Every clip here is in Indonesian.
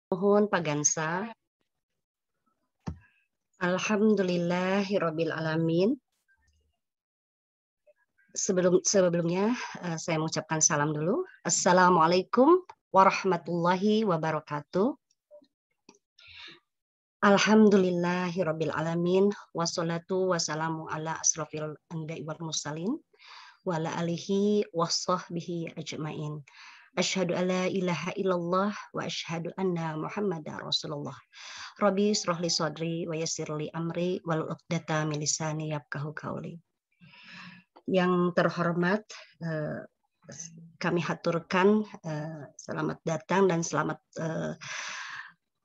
Nuhun Pagansa. Alhamdulillahirabbil alamin. Sebelumnya saya mengucapkan salam dulu. Assalamualaikum warahmatullahi wabarakatuh. Alhamdulillahirabbil alamin, wassalatu wassalamu ala asrofil anbiya'i wal mursalin wa ala alihi washabbihi ajmain. Asyhadu alla ilaha illallah wa asyhadu anna Muhammadar Rasulullah. Rabbi shrah li sadri wa yassir li amri wal 'uqdatam min lisani yafqahu qawli. Yang terhormat, kami haturkan selamat datang dan selamat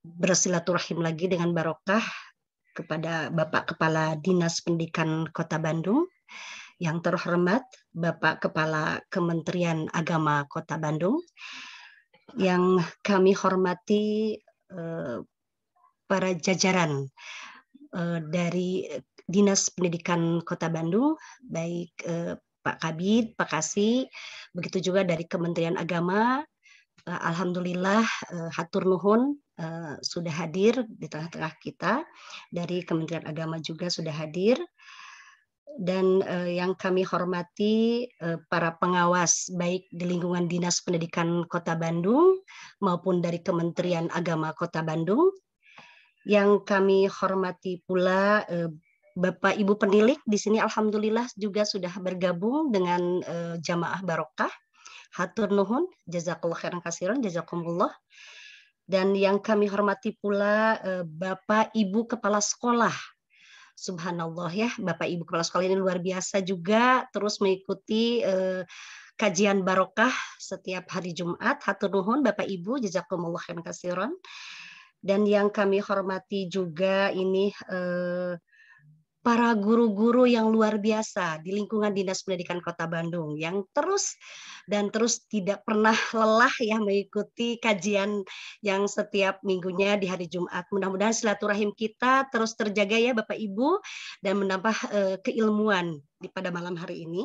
bersilaturahim lagi dengan barokah kepada Bapak Kepala Dinas Pendidikan Kota Bandung, yang terhormat Bapak Kepala Kementerian Agama Kota Bandung, yang kami hormati para jajaran dari Dinas Pendidikan Kota Bandung, baik Pak Kabid, Pak Kasih, begitu juga dari Kementerian Agama. Alhamdulillah hatur nuhun sudah hadir di tengah-tengah kita, dari Kementerian Agama juga sudah hadir, dan yang kami hormati para pengawas baik di lingkungan Dinas Pendidikan Kota Bandung maupun dari Kementerian Agama Kota Bandung. Yang kami hormati pula Bapak Ibu penilik di sini, alhamdulillah juga sudah bergabung dengan jamaah barokah. Hatur nuhun, jazakallahu khairan katsiran, jazakumullah. Dan yang kami hormati pula Bapak Ibu Kepala Sekolah. Subhanallah ya, Bapak Ibu Kepala Sekolah ini luar biasa juga terus mengikuti kajian barokah setiap hari Jumat. Hatur nuhun Bapak Ibu, jazakumullah khairan katsiran. Dan yang kami hormati juga ini para guru-guru yang luar biasa di lingkungan Dinas Pendidikan Kota Bandung yang terus tidak pernah lelah ya mengikuti kajian yang setiap minggunya di hari Jumat. Mudah-mudahan silaturahim kita terus terjaga ya Bapak Ibu, dan menambah keilmuan pada malam hari ini.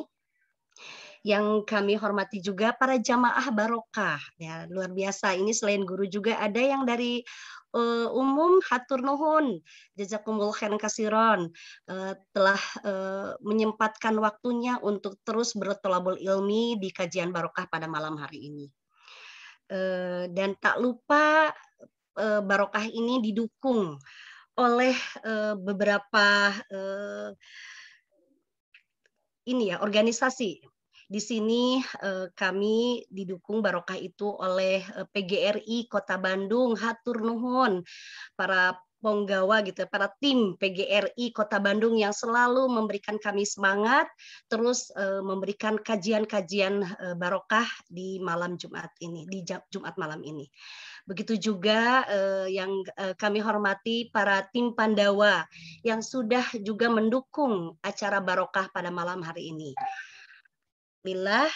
Yang kami hormati juga para jamaah barokah ya, luar biasa. Ini selain guru juga ada yang dari umum. Hatur nuhun, jazakumullah khairan katsiran, telah menyempatkan waktunya untuk terus bertolabul ilmi di kajian barokah pada malam hari ini. Dan tak lupa barokah ini didukung oleh beberapa organisasi. Di sini kami didukung barokah itu oleh PGRI Kota Bandung. Hatur nuhun para penggawa gitu, para tim PGRI Kota Bandung yang selalu memberikan kami semangat, terus memberikan kajian-kajian barokah di malam Jumat ini, di Jumat malam ini. Begitu juga yang kami hormati para tim Pandawa yang sudah juga mendukung acara barokah pada malam hari ini. Alhamdulillah,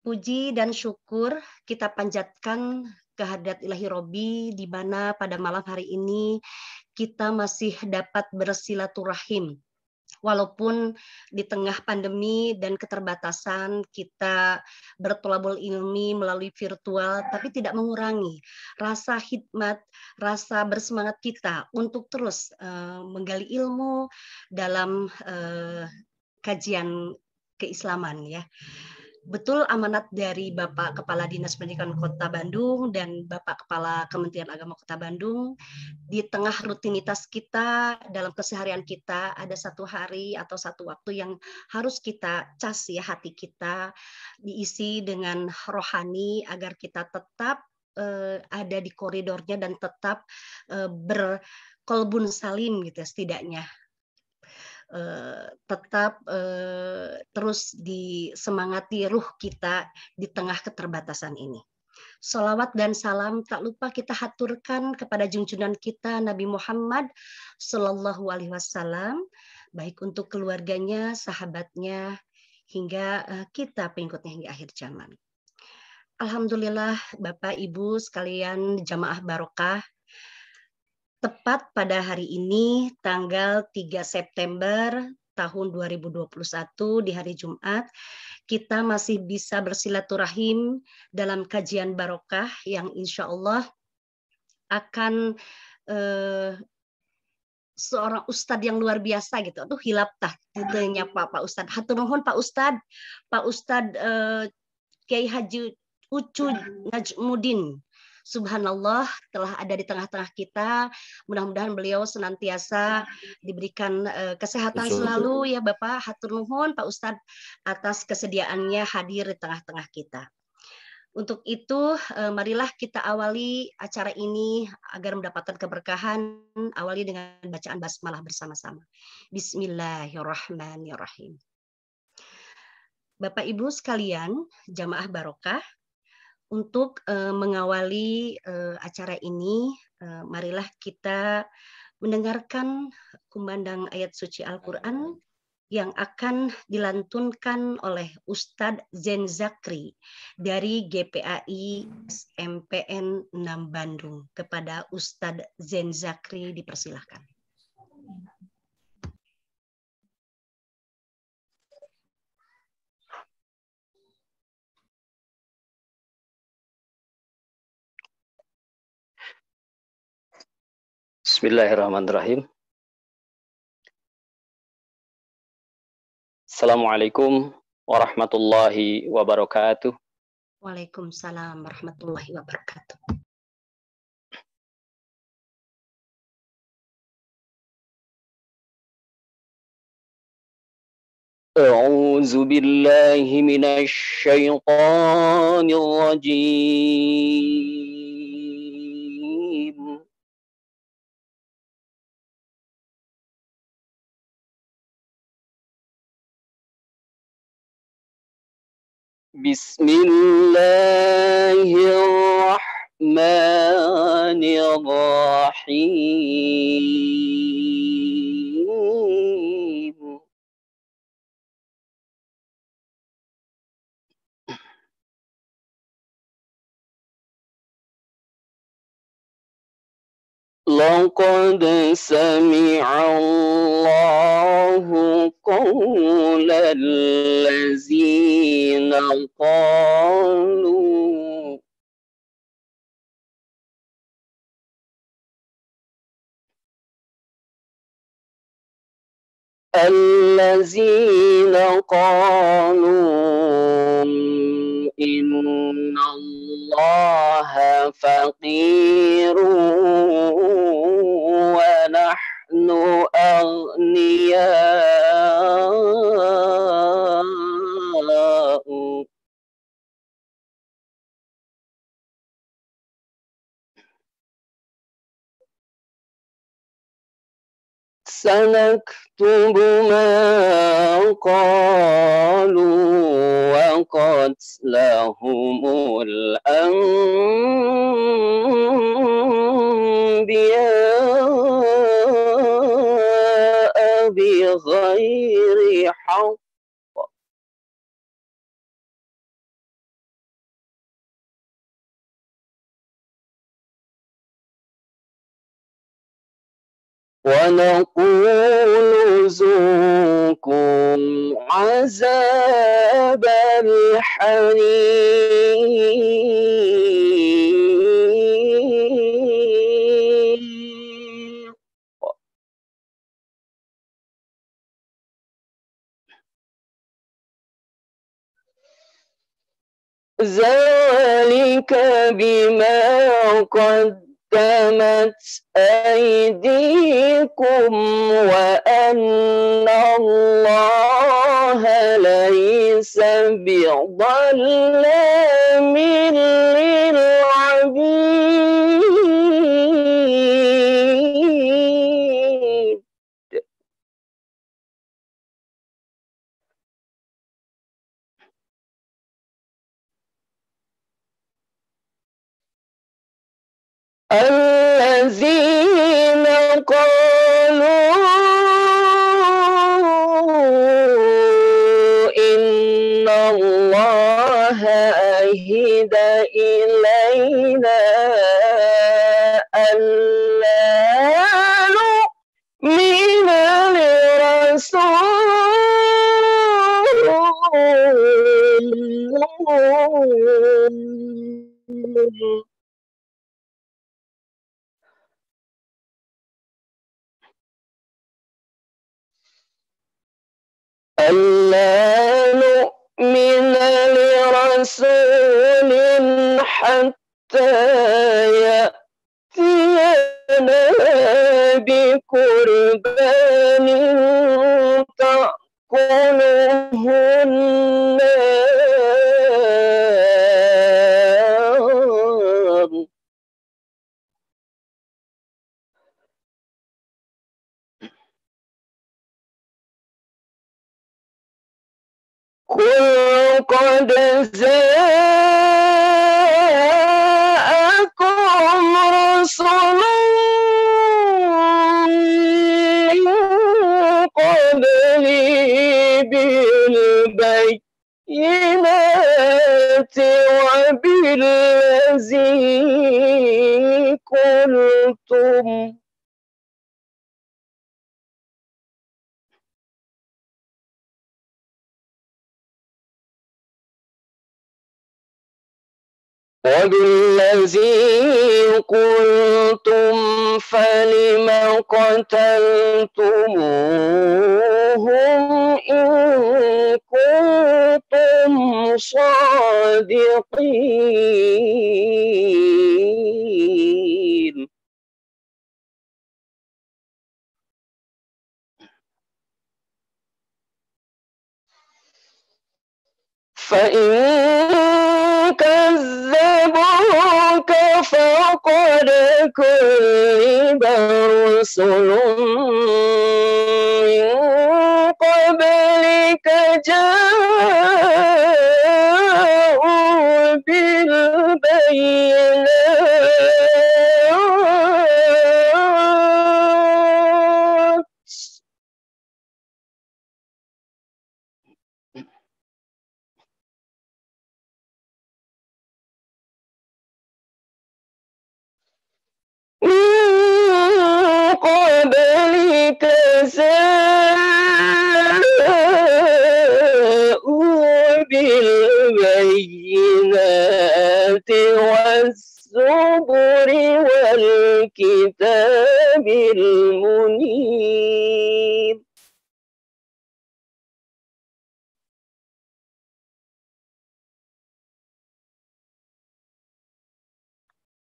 puji dan syukur kita panjatkan kehadirat Ilahi Robbi, di mana pada malam hari ini kita masih dapat bersilaturahim. Walaupun di tengah pandemi dan keterbatasan kita bertolabul ilmi melalui virtual, tapi tidak mengurangi rasa hikmat, rasa bersemangat kita untuk terus menggali ilmu dalam kajian keislaman ya. Betul amanat dari Bapak Kepala Dinas Pendidikan Kota Bandung dan Bapak Kepala Kementerian Agama Kota Bandung, di tengah rutinitas kita dalam keseharian kita ada satu hari atau satu waktu yang harus kita cas ya, hati kita diisi dengan rohani agar kita tetap ada di koridornya dan tetap berkolbun salim gitu setidaknya. Tetap terus disemangati ruh kita di tengah keterbatasan ini. Sholawat dan salam tak lupa kita haturkan kepada junjungan kita Nabi Muhammad Sallallahu Alaihi Wasallam, baik untuk keluarganya, sahabatnya, hingga kita pengikutnya hingga akhir zaman. Alhamdulillah Bapak Ibu sekalian jamaah barokah, tepat pada hari ini, tanggal 3 September tahun 2021 di hari Jumat, kita masih bisa bersilaturahim dalam kajian barokah yang insya Allah akan seorang ustadz yang luar biasa gitu. Aduh, hilap tah titelnya Pak Ustadz. Hatur nuhun Pak Ustadz. Pak Ustadz Kiai Haji Ucu Najmuddin. Subhanallah telah ada di tengah-tengah kita. Mudah-mudahan beliau senantiasa diberikan kesehatan selalu ya Bapak. Hatur nuhun Pak Ustadz atas kesediaannya hadir di tengah-tengah kita. Untuk itu, marilah kita awali acara ini agar mendapatkan keberkahan. Awali dengan bacaan basmalah bersama-sama. Bismillahirrahmanirrahim. Bapak Ibu sekalian, jamaah barokah, untuk mengawali acara ini, marilah kita mendengarkan kumandang ayat suci Al-Quran yang akan dilantunkan oleh Ustadz Zen Zakri dari GPAI MPN 6 Bandung. Kepada Ustadz Zen Zakri dipersilahkan. Bismillahirrahmanirrahim. Assalamualaikum warahmatullahi wabarakatuh. Waalaikumsalam warahmatullahi wabarakatuh. A'udzu billahi minasy syaithanir rajim. Bismillahirrahmanirrahim. لقد سمع الله قول الذين قالوا إن الله فقير ونحن أغنياء سنكتب ما قالوا وقتلهم الأنبياء بغير حق ونقول ذوقوا عذاب الحريق ذلك بما قدمت أيديكم وأن الله ليس بظلام للعبيد الذين قالوا إن الله عهد إلينا ألا نؤمن لرسول حتى يأتينا بقربان تأكله النار قل قد جاءكم رسل من قبلي بالبينات وبالذي قلتم فلم قتلتموهم إن كنتم صادقين فإن كذبوك فقد كذب رسل من قبلك جاءوا بالبينات من قبلك جاءوا بالبينات والزبر والكتاب المنير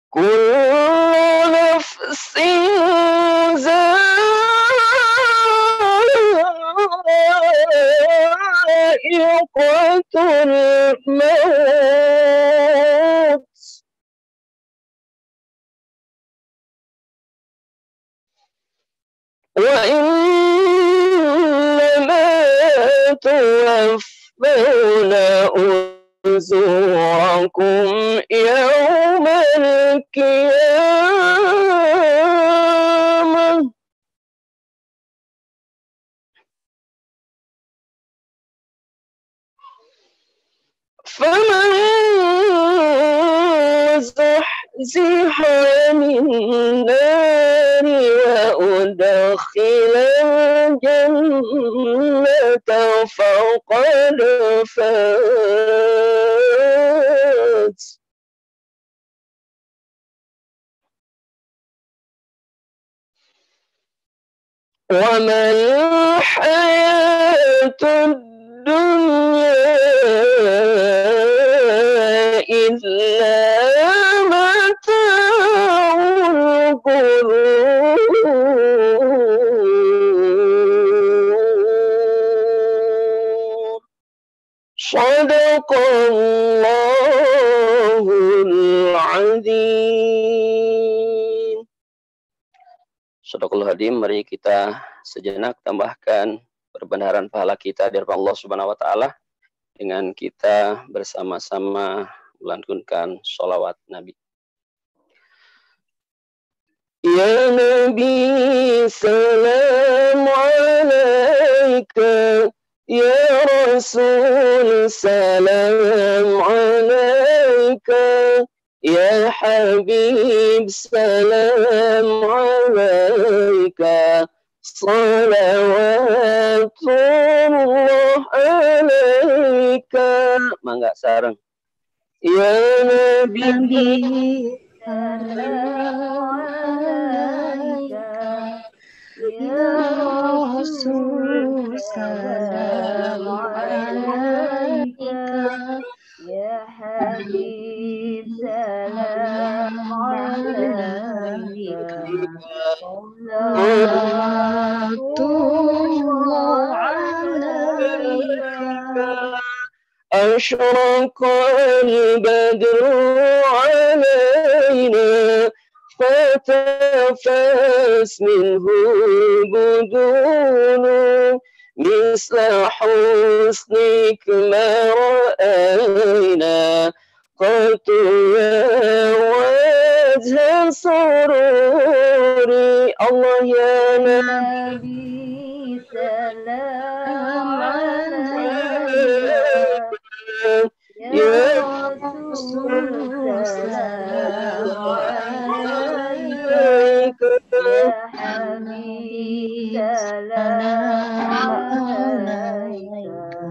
كل نفس ذائقة الموت وإنما توفون أجوركم يوم القيامة فمن زحزح عن النار وأدخل الجنة فقد فاز وما الحياة الدنيا إلا متاع الغرور صدق الله العظيم. Sadaqallahul Azim. Mari kita sejenak tambahkan perbenaran pahala kita di hadapan Allah Subhanahu wa taala dengan kita bersama-sama melantunkan sholawat Nabi. Ya Nabi salam alaika, ya Rasul salam alaika, ya Habib salam alaika, salawatullah alaika. Mangga sareng. Ya Nabi salam alaika, ya Rasul salam الله عليك أشرق البدر علينا فتفاس منه البدون مثل حسنك ما رأينا قلت يا وجه سروري الله يا نبي سلام عليك يا رسول سلام عليك يا حبيب سلام عليك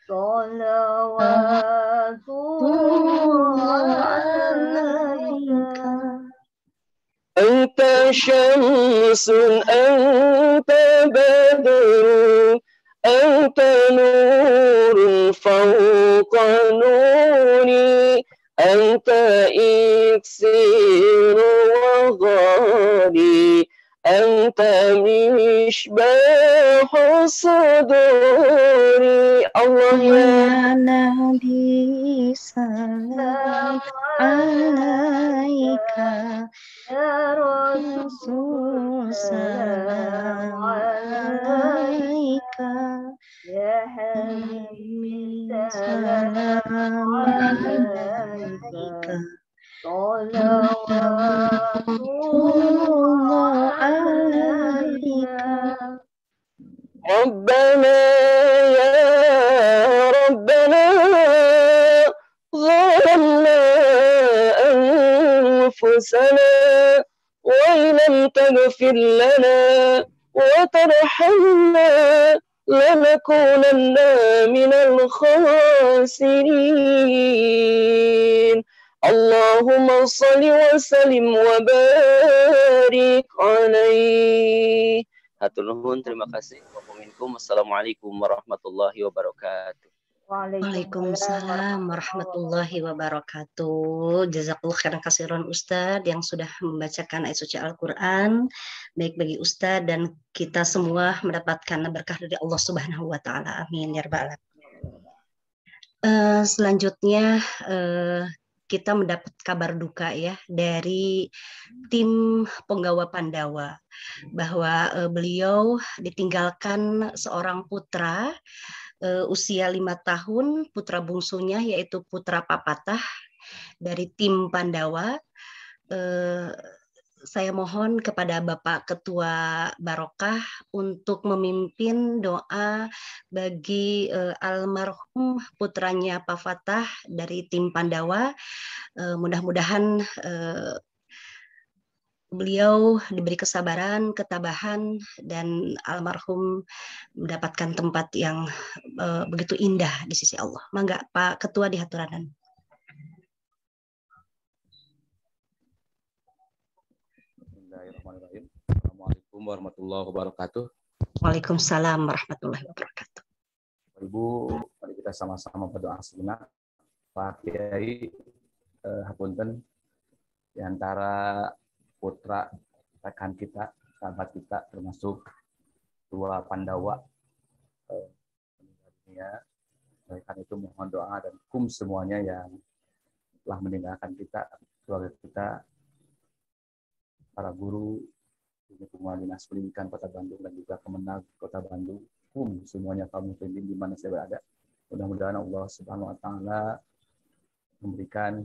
صلوات الله عليك أنت شمس أنت بدر أنت نور فوق نوري أنت إكسير وغالي أنت مشباح الصدور الله يا نبي سلام عليك يا رسول سلام عليك يا حبيبي سلام عليك صلوات الله عليك ربنا يا ربنا ظلمنا أنفسنا وإن لم تغفر لنا وترحمنا لنكونن من الخاسرين اللهم صل وسلم وبارك عليه. Hatur nuhun, terima kasih. Assalamualaikum warahmatullahi wabarakatuh. Waalaikumsalam warahmatullahi wabarakatuh. Jazakallahu khairan katsiran Ustadz yang sudah membacakan ayat suci Al-Quran. Baik bagi Ustadz dan kita semua mendapatkan berkah dari Allah Subhanahu wa Ta'ala. Amin ya rabbal alamin. Selanjutnya kita mendapat kabar duka ya dari tim penggawa Pandawa bahwa beliau ditinggalkan seorang putra usia 5 tahun, putra bungsunya yaitu putra Papatah dari tim Pandawa. Saya mohon kepada Bapak Ketua Barokah untuk memimpin doa bagi almarhum putranya Pak Fatah dari tim Pandawa. Mudah-mudahan beliau diberi kesabaran, ketabahan, dan almarhum mendapatkan tempat yang begitu indah di sisi Allah. Mangga Pak Ketua dihaturaken. Bismillahirrahmanirrahim. Assalamualaikum warahmatullahi wabarakatuh. Waalaikumsalam warahmatullahi wabarakatuh. Ibu, mari kita sama-sama berdoa sejenak. Pak Kiai, hapunten di antara putra rekan kita, sahabat kita, termasuk dua Pandawa meninggal dunia. Oleh karena itu mohon doa dan hukum semuanya yang telah meninggalkan kita, keluarga kita, para guru, lingkungan dinas pendidikan Kota Bandung dan juga Kemenag Kota Bandung, semuanya kaum muslimin di mana saya berada. Mudah-mudahan Allah Subhanahu wa Ta'ala memberikan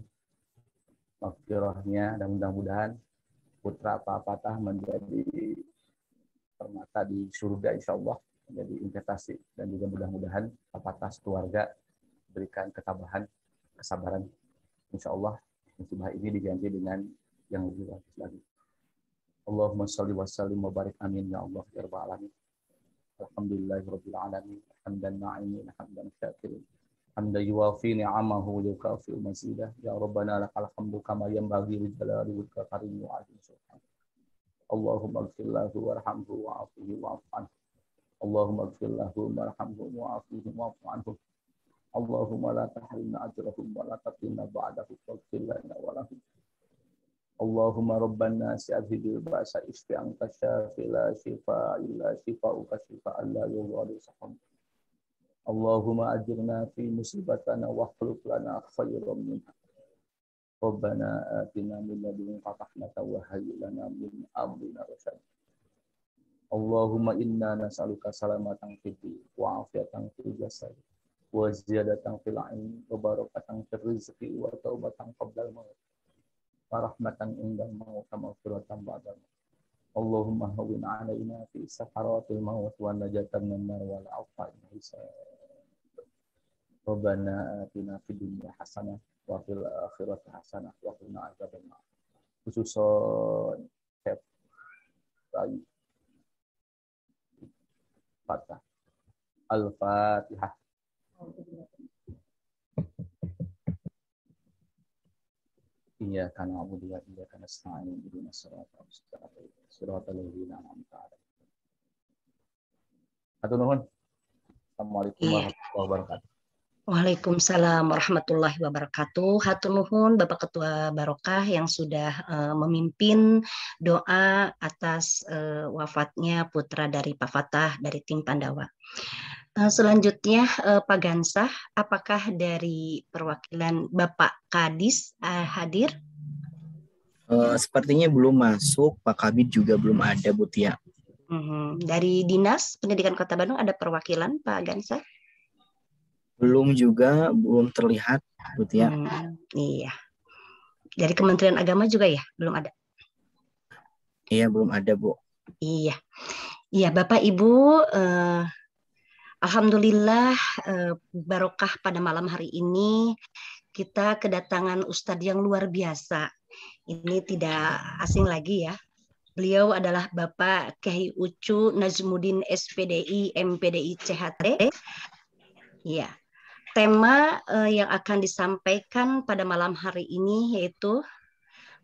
maghfirahnya dan mudah-mudahan putra Pak Fatah menjadi permata di surga insya Allah, menjadi investasi, dan juga mudah-mudahan Pak Fatah keluarga berikan ketabahan, kesabaran insya Allah musibah ini diganti dengan yang lebih bagus lagi. Allahumma shalli wa sallim wa barik amin ya Allah ya rabbal alamin. Alhamdulillahirabbil alamin. Hamdan na'imin hamdan syakirin. Hamdan yuwafi ni'amahu wa yukafi mazidah. Ya Rabbana lakal hamdu kama yanbaghi li jalali wajhika karim wa azim subhanahu. Allahumma ighfir lahu warhamhu wa'afihi wa'fu anhu. Allahumma ighfir lahu warhamhu wa'afihi wa'fu anhu. Allahumma la tahrimna ajrahum wa la taqina ba'dahu waghfir lana wa lahum. Allahumma rabbana si'adhibil ba'sa isfi anta syafi la shifa illa shifa'uka shifa'an la yughadiru saqam. Allahumma ajirna fi musibatana wa akhlif lana khairan minha. Rabbana atina min ladunka rahmatan wa hayyi lana min amrina rasyada. Allahumma inna nas'aluka salamatan fid din wa afiatan fil jasad wa ziyadatan fil ilmi wa barakatan fil rizqi wa taubatan qabla al-maut wa rahmatan indal maut wa maghfiratan ba'da al-maut. Allahumma hawwin 'alaina fi sakaratil maut wa najatan minan nar wal 'afwa min hisab. Rabbana atina fid dunya hasanah wa fil akhirati hasanah wa qina adzabannar. Khususan bayi Fatah. Al-Fatihah. Iyyaka na'budu wa iyyaka nasta'in ihdinas siratal mustaqim siratal ladzina an'amta 'alaihim. Hatur nuhun. Assalamualaikum warahmatullahi wabarakatuh. Waalaikumsalam warahmatullahi wabarakatuh. Hatur nuhun Bapak Ketua Barokah yang sudah memimpin doa atas wafatnya putra dari Pak Fatah dari tim Pandawa. Selanjutnya Pak Gansah, apakah dari perwakilan Bapak Kadis hadir? Sepertinya belum masuk, Pak Kabid juga belum ada, Bu Tia. Dari Dinas Pendidikan Kota Bandung ada perwakilan Pak Gansah? Belum juga, belum terlihat, Bu Tia. Iya. Dari Kementerian Agama juga ya, belum ada? Iya, belum ada, Bu. Iya. Iya, Bapak Ibu, alhamdulillah barokah pada malam hari ini kita kedatangan Ustadz yang luar biasa. Ini tidak asing lagi ya. Beliau adalah Bapak Kyai Ucu Najmuddin SPDI MPDI CHT. Iya. Tema yang akan disampaikan pada malam hari ini yaitu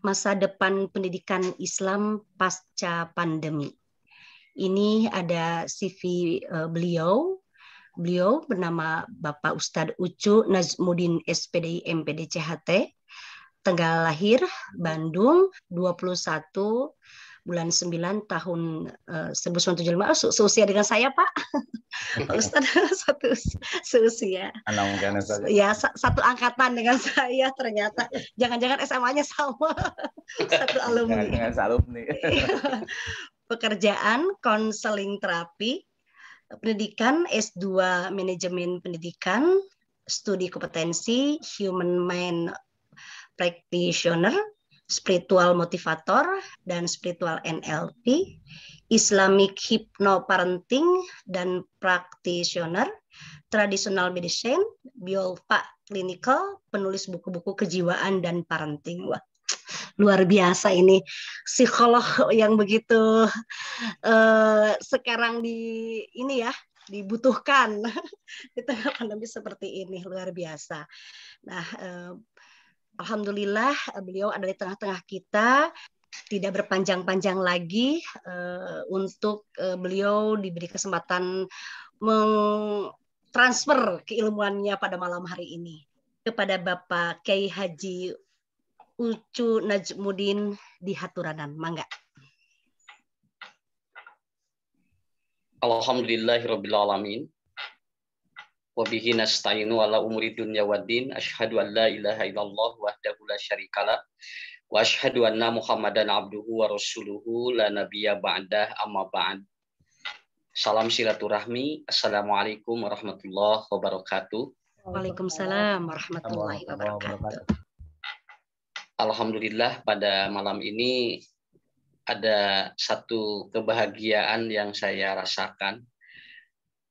masa depan pendidikan Islam pasca pandemi. Ini ada CV beliau. Beliau bernama Bapak Ustadz Ucu Najmuddin SPDI MPD CHT. Tanggal lahir Bandung 21 bulan 9 tahun 1975. Seusia dengan saya, Pak. Pak Ustadz seusia. Ya, satu angkatan dengan saya ternyata. Jangan-jangan SMA-nya sama. Satu alumni. Dengan alumni. Pekerjaan konseling terapi, pendidikan S2 manajemen pendidikan, studi kompetensi human mind practitioner, spiritual motivator dan spiritual NLP, Islamic hypnoparenting dan practitioner, traditional medicine, biolpa clinical, penulis buku-buku kejiwaan dan parenting. Wah, luar biasa ini psikolog yang begitu sekarang dibutuhkan di tengah pandemi seperti ini, luar biasa. Nah, alhamdulillah beliau ada di tengah-tengah kita. Tidak berpanjang-panjang lagi untuk beliau diberi kesempatan mengtransfer keilmuannya pada malam hari ini kepada Bapak Kyai Haji Ucu Najmuddin di Haturanan. Mangga. Alhamdulillahirabbil alamin. Wa bihi nasta'inu ala umuri dunya waddin. Asyhadu an la ilaha illallah wahdahu la syarikalah wa asyhadu anna Muhammadan abduhu wa rasuluhu la nabiyya ba'dah amma ba'd. Salam silaturahmi. Assalamualaikum warahmatullahi wabarakatuh. Waalaikumsalam warahmatullahi wabarakatuh. Alhamdulillah pada malam ini ada satu kebahagiaan yang saya rasakan,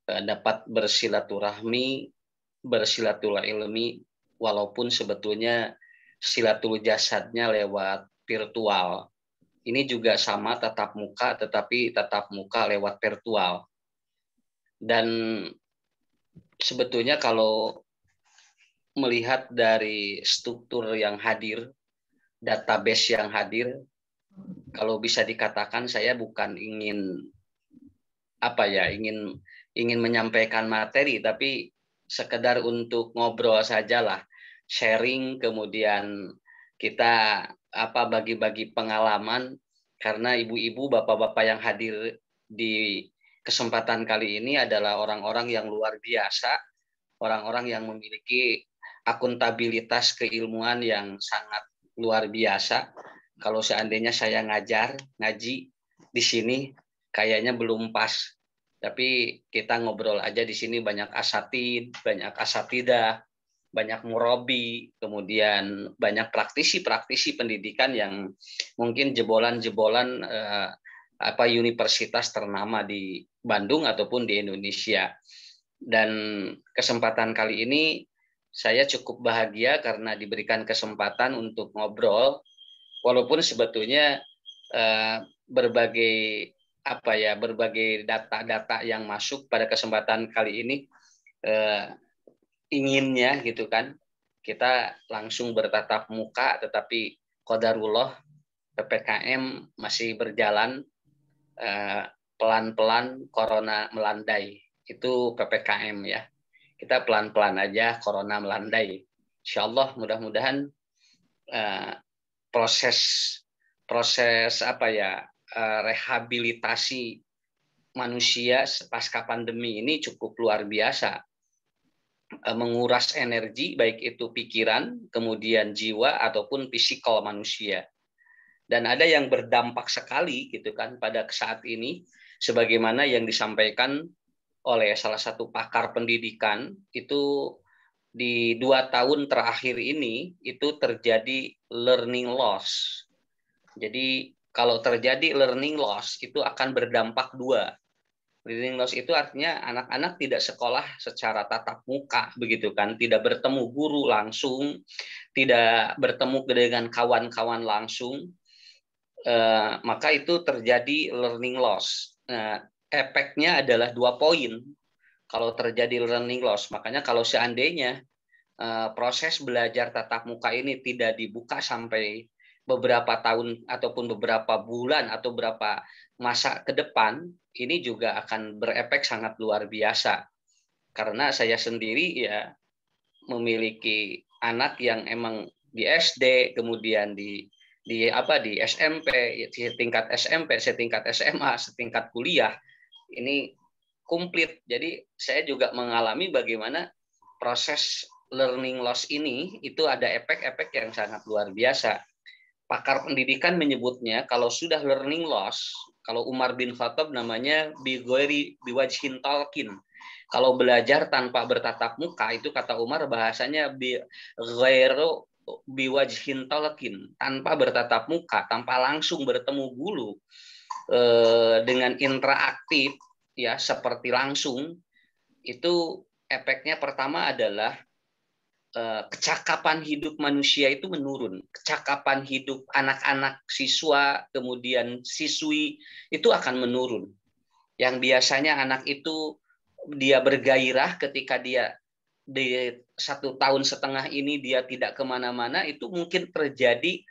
dapat bersilaturahmi, bersilaturahmi walaupun sebetulnya silatul jasadnya lewat virtual. Ini juga sama tatap muka, tetapi tatap muka lewat virtual. Dan sebetulnya kalau melihat dari struktur yang hadir, database yang hadir, kalau bisa dikatakan saya bukan ingin ingin menyampaikan materi, tapi sekedar untuk ngobrol sajalah, sharing, kemudian kita bagi-bagi pengalaman, karena ibu-ibu, bapak-bapak yang hadir di kesempatan kali ini adalah orang-orang yang luar biasa, orang-orang yang memiliki akuntabilitas keilmuan yang sangat luar biasa. Kalau seandainya saya ngaji di sini kayaknya belum pas. Tapi kita ngobrol aja di sini, banyak asatid, banyak asatidah, banyak murabi, kemudian banyak praktisi-praktisi pendidikan yang mungkin jebolan-jebolan universitas ternama di Bandung ataupun di Indonesia. Dan kesempatan kali ini saya cukup bahagia karena diberikan kesempatan untuk ngobrol, walaupun sebetulnya berbagai data-data yang masuk pada kesempatan kali ini inginnya gitu kan kita langsung bertatap muka, tetapi qadarullah PPKM masih berjalan, pelan-pelan corona melandai. Itu PPKM ya, kita pelan-pelan aja corona melandai. Insyaallah mudah-mudahan proses rehabilitasi manusia pasca pandemi ini cukup luar biasa, menguras energi baik itu pikiran, kemudian jiwa ataupun fisikal manusia. Dan ada yang berdampak sekali gitu kan pada saat ini, sebagaimana yang disampaikan oleh salah satu pakar pendidikan, itu di 2 tahun terakhir ini itu terjadi learning loss. Jadi kalau terjadi learning loss itu akan berdampak 2. Learning loss itu artinya anak-anak tidak sekolah secara tatap muka begitu kan, tidak bertemu guru langsung, tidak bertemu dengan kawan-kawan langsung, maka itu terjadi learning loss. Efeknya adalah 2 poin kalau terjadi learning loss. Makanya kalau seandainya proses belajar tatap muka ini tidak dibuka sampai beberapa tahun ataupun beberapa bulan atau beberapa masa ke depan, ini juga akan berefek sangat luar biasa. Karena saya sendiri ya memiliki anak yang emang di SD, kemudian di SMP, setingkat SMP, setingkat SMA, setingkat kuliah, ini komplit. Jadi saya juga mengalami bagaimana proses learning loss ini itu ada efek-efek yang sangat luar biasa. Pakar pendidikan menyebutnya kalau sudah learning loss, kalau Umar bin Khattab namanya biwajhin talqin. Kalau belajar tanpa bertatap muka, itu kata Umar bahasanya ghairu biwajhin talqin, tanpa bertatap muka, tanpa langsung bertemu guru dengan interaktif ya seperti langsung, itu efeknya pertama adalah kecakapan hidup manusia itu menurun. Kecakapan hidup anak-anak siswa, kemudian siswi itu akan menurun. Yang biasanya anak itu dia bergairah ketika dia di 1,5 tahun ini dia tidak kemana-mana, itu mungkin terjadi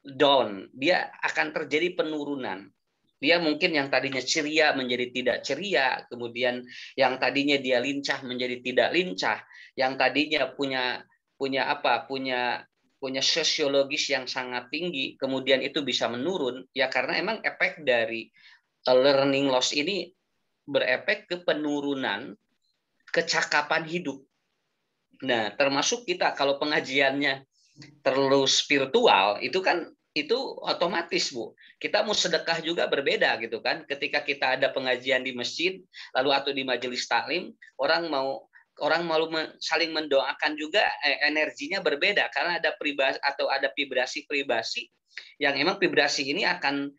down. Dia akan terjadi penurunan. Dia mungkin yang tadinya ceria menjadi tidak ceria, kemudian yang tadinya dia lincah menjadi tidak lincah, yang tadinya punya sosiologis yang sangat tinggi, kemudian itu bisa menurun ya, karena emang efek dari learning loss ini berefek ke penurunan kecakapan hidup. Nah, termasuk kita kalau pengajiannya terus virtual, itu otomatis Bu, kita mau sedekah juga berbeda gitu kan. Ketika kita ada pengajian di masjid lalu atau di majelis taklim, orang mau saling mendoakan juga, energinya berbeda karena ada vibrasi yang emang vibrasi ini akan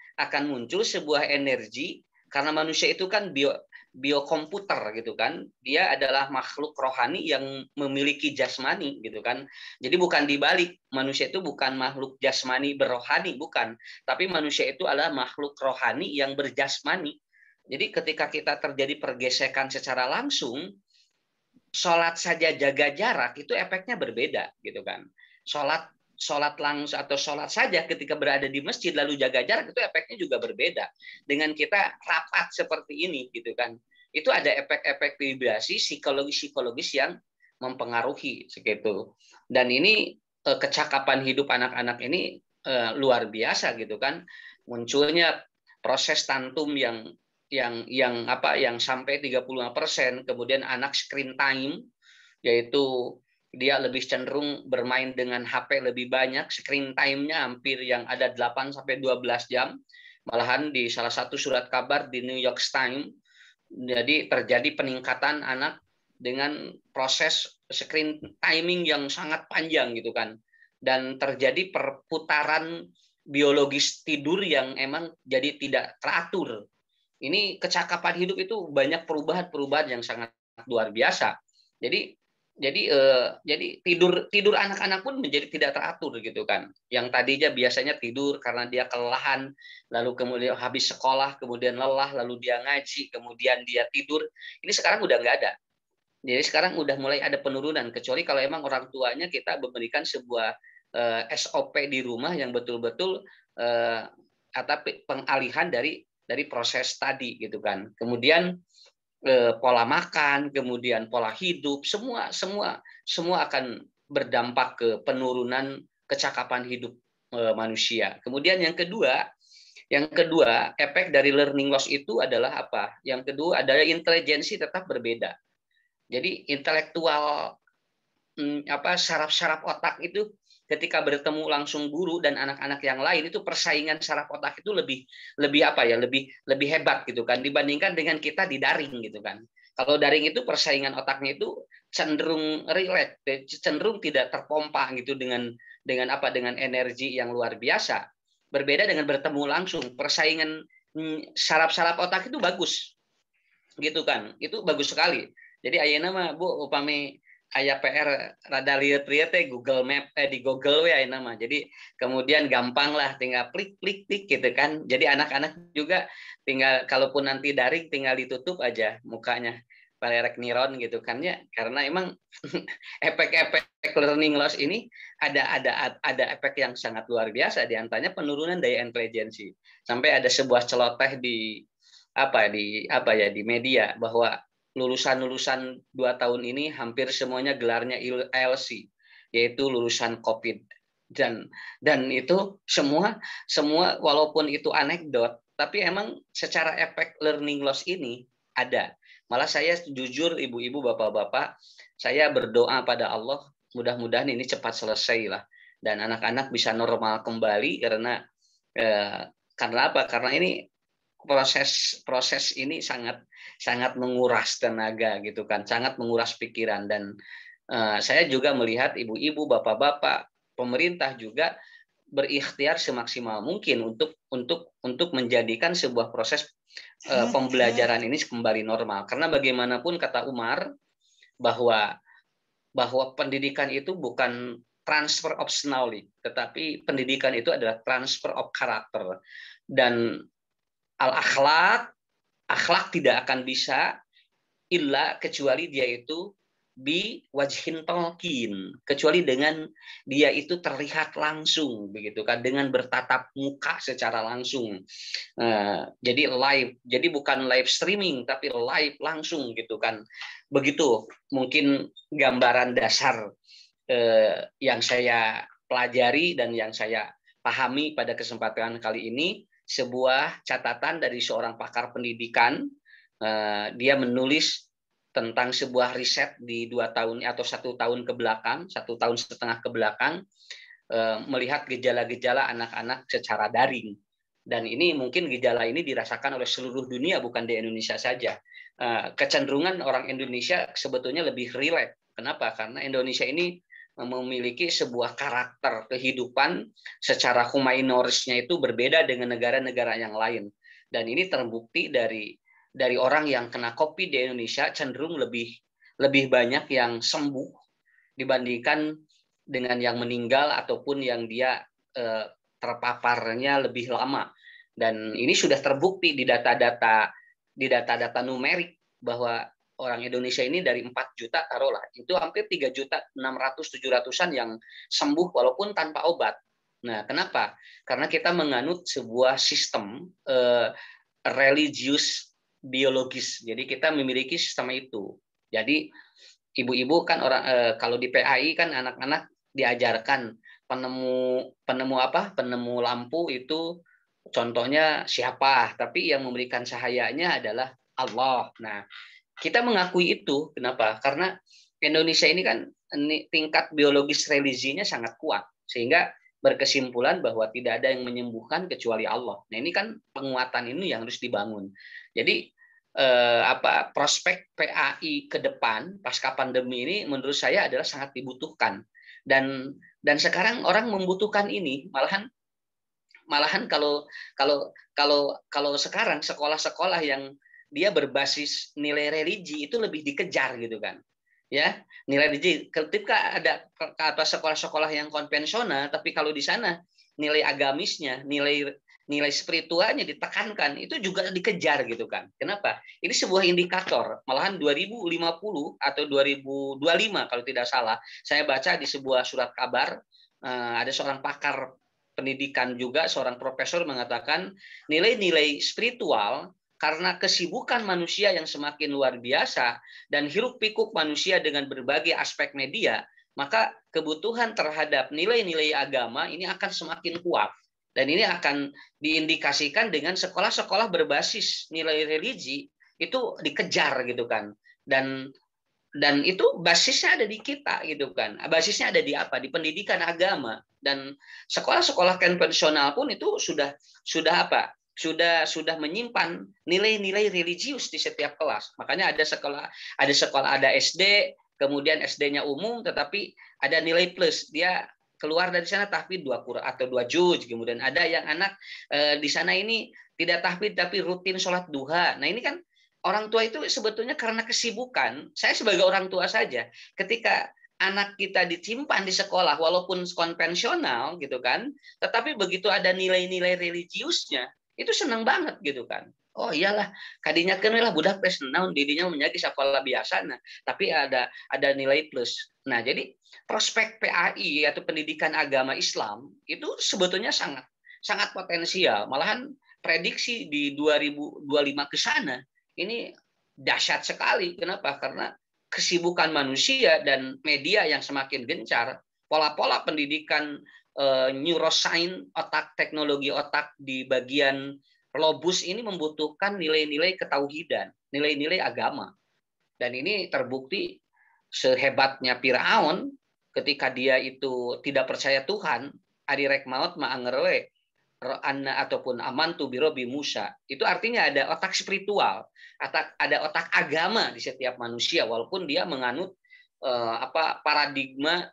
muncul sebuah energi, karena manusia itu kan biokomputer gitu kan, dia adalah makhluk rohani yang memiliki jasmani gitu kan. Jadi bukan dibalik, manusia itu bukan makhluk jasmani berrohani, bukan, tapi manusia itu adalah makhluk rohani yang berjasmani. Jadi ketika kita terjadi pergesekan secara langsung, sholat saja jaga jarak itu efeknya berbeda gitu kan. Sholat langsung atau sholat saja ketika berada di masjid lalu jaga jarak itu efeknya juga berbeda dengan kita rapat seperti ini gitu kan. Itu ada efek-efek vibrasi psikologis yang mempengaruhi segitu. Dan ini kecakapan hidup anak-anak ini luar biasa gitu kan. Munculnya proses tantum yang sampai 35%, kemudian anak screen time, yaitu dia lebih cenderung bermain dengan HP lebih banyak, screen time-nya hampir yang ada 8 sampai 12 jam. Malahan di salah satu surat kabar di New York Times, jadi terjadi peningkatan anak dengan proses screen timing yang sangat panjang gitu kan. Dan terjadi perputaran biologis tidur yang emang jadi tidak teratur. Ini kecakapan hidup itu banyak perubahan-perubahan yang sangat luar biasa. Jadi tidur anak-anak pun menjadi tidak teratur gitu kan. Yang tadinya biasanya tidur karena dia kelelahan, lalu kemudian habis sekolah, kemudian lelah, lalu dia ngaji, kemudian dia tidur. Ini sekarang udah nggak ada. Jadi sekarang udah mulai ada penurunan, kecuali kalau emang orang tuanya kita memberikan sebuah SOP di rumah yang betul-betul atau pengalihan dari proses tadi gitu kan. Kemudian pola makan, kemudian pola hidup, semua akan berdampak ke penurunan kecakapan hidup manusia. Kemudian yang kedua, efek dari learning loss itu adalah apa? Yang kedua adalah intelijensi tetap berbeda. Jadi intelektual saraf-saraf otak itu ketika bertemu langsung guru dan anak-anak yang lain itu persaingan saraf otak itu lebih hebat gitu kan dibandingkan dengan kita di daring gitu kan. Kalau daring itu persaingan otaknya itu cenderung relax, cenderung tidak terpompa gitu dengan energi yang luar biasa. Berbeda dengan bertemu langsung, persaingan saraf-saraf otak itu bagus. Gitu kan. Itu bagus sekali. Jadi ayeuna mah Bu upami aya PR rada lieu-lieu teh Google Map di Google we ayeuna mah. Jadi kemudian gampang lah tinggal klik gitu kan. Jadi anak-anak juga tinggal kalaupun nanti daring tinggal ditutup aja mukanya palerek niron gitu kan ya. Karena emang efek-efek learning loss ini ada efek yang sangat luar biasa, di antaranya penurunan daya intelijensi. Sampai ada sebuah celoteh di media bahwa lulusan 2 tahun ini hampir semuanya gelarnya IELTS, yaitu lulusan COVID. Dan itu semua walaupun itu anekdot, tapi emang secara efek learning loss ini ada. Malah saya jujur ibu-ibu, bapak-bapak, saya berdoa pada Allah mudah-mudahan ini cepat selesai lah dan anak-anak bisa normal kembali karena apa? Karena ini proses ini sangat menguras tenaga gitu kan, sangat menguras pikiran. Dan saya juga melihat ibu-ibu, bapak-bapak, pemerintah juga berikhtiar semaksimal mungkin untuk menjadikan sebuah proses pembelajaran ini kembali normal. Karena bagaimanapun kata Umar bahwa pendidikan itu bukan transfer of knowledge, tetapi pendidikan itu adalah transfer of karakter. Dan akhlak tidak akan bisa kecuali dia itu bi wajhin talqin, kecuali dengan dia itu terlihat langsung begitu kan, dengan bertatap muka secara langsung. Jadi live, jadi bukan live streaming tapi live langsung gitu kan. Begitu mungkin gambaran dasar yang saya pelajari dan yang saya pahami pada kesempatan kali ini. Sebuah catatan dari seorang pakar pendidikan, dia menulis tentang sebuah riset di 2 tahun atau 1 tahun ke belakang, 1,5 tahun ke belakang, melihat gejala-gejala anak-anak secara daring. Dan ini mungkin gejala ini dirasakan oleh seluruh dunia, bukan di Indonesia saja. Kecenderungan orang Indonesia sebetulnya lebih rileks. Kenapa? Karena Indonesia ini memiliki sebuah karakter kehidupan secara humaniorisnya itu berbeda dengan negara-negara yang lain. Dan ini terbukti dari orang yang kena COVID di Indonesia cenderung lebih banyak yang sembuh dibandingkan dengan yang meninggal ataupun yang dia terpaparnya lebih lama. Dan ini sudah terbukti di data-data numerik bahwa orang Indonesia ini dari 4 juta taruhlah, itu hampir 3.600.000-700-an yang sembuh walaupun tanpa obat. Nah, kenapa? Karena kita menganut sebuah sistem religius biologis. Jadi kita memiliki sistem itu. Jadi ibu-ibu kan kalau di PAI kan anak-anak diajarkan penemu lampu itu contohnya siapa, tapi yang memberikan cahayanya adalah Allah. Nah, kita mengakui itu. Kenapa? Karena Indonesia ini kan tingkat biologis religinya sangat kuat, sehingga berkesimpulan bahwa tidak ada yang menyembuhkan kecuali Allah. Nah, ini kan penguatan ini yang harus dibangun. Jadi prospek PAI ke depan pasca pandemi ini menurut saya adalah sangat dibutuhkan, dan sekarang orang membutuhkan ini. Malahan kalau sekarang sekolah-sekolah yang dia berbasis nilai religi itu lebih dikejar gitu kan, ya, nilai religi. Ketika ada sekolah-sekolah yang konvensional, tapi kalau di sana nilai agamisnya, nilai spiritualnya ditekankan, itu juga dikejar gitu kan. Kenapa? Ini sebuah indikator. Malahan 2050 atau 2025 kalau tidak salah, saya baca di sebuah surat kabar, ada seorang pakar pendidikan juga, seorang profesor mengatakan nilai-nilai spiritual karena kesibukan manusia yang semakin luar biasa dan hiruk-pikuk manusia dengan berbagai aspek media, maka kebutuhan terhadap nilai-nilai agama ini akan semakin kuat. Dan ini akan diindikasikan dengan sekolah-sekolah berbasis nilai religi itu dikejar gitu kan. Dan itu basisnya ada di kita gitu kan. Basisnya ada di apa? Di pendidikan agama. Dan sekolah-sekolah konvensional pun itu sudah menyimpan nilai-nilai religius di setiap kelas. Makanya ada SD, kemudian SD-nya umum, tetapi ada nilai plus. Dia keluar dari sana tahfidz 2 Quran atau 2 juz. Kemudian ada yang anak di sana ini tidak tahfidz tapi rutin sholat duha. Nah, ini kan orang tua itu sebetulnya karena kesibukan. Saya sebagai orang tua saja, ketika anak kita disimpan di sekolah walaupun konvensional gitu kan, tetapi begitu ada nilai-nilai religiusnya, itu senang banget gitu kan. Oh iyalah, kadinya kenal budak tes naon didinya menyaki sekolah biasa, nah, tapi ada nilai plus. Nah, jadi prospek PAI atau pendidikan agama Islam itu sebetulnya sangat potensial. Malahan prediksi di 2025 ke sana ini dahsyat sekali. Kenapa? Karena kesibukan manusia dan media yang semakin gencar, pola-pola pendidikan neuroscience, teknologi otak di bagian lobus ini membutuhkan nilai-nilai ketauhidan, nilai-nilai agama. Dan ini terbukti sehebatnya Firaun ketika dia itu tidak percaya Tuhan, ari rek maot ma'angerwe anna ataupun amantu birobi Musa. Itu artinya ada otak spiritual, ada otak agama di setiap manusia, walaupun dia menganut paradigma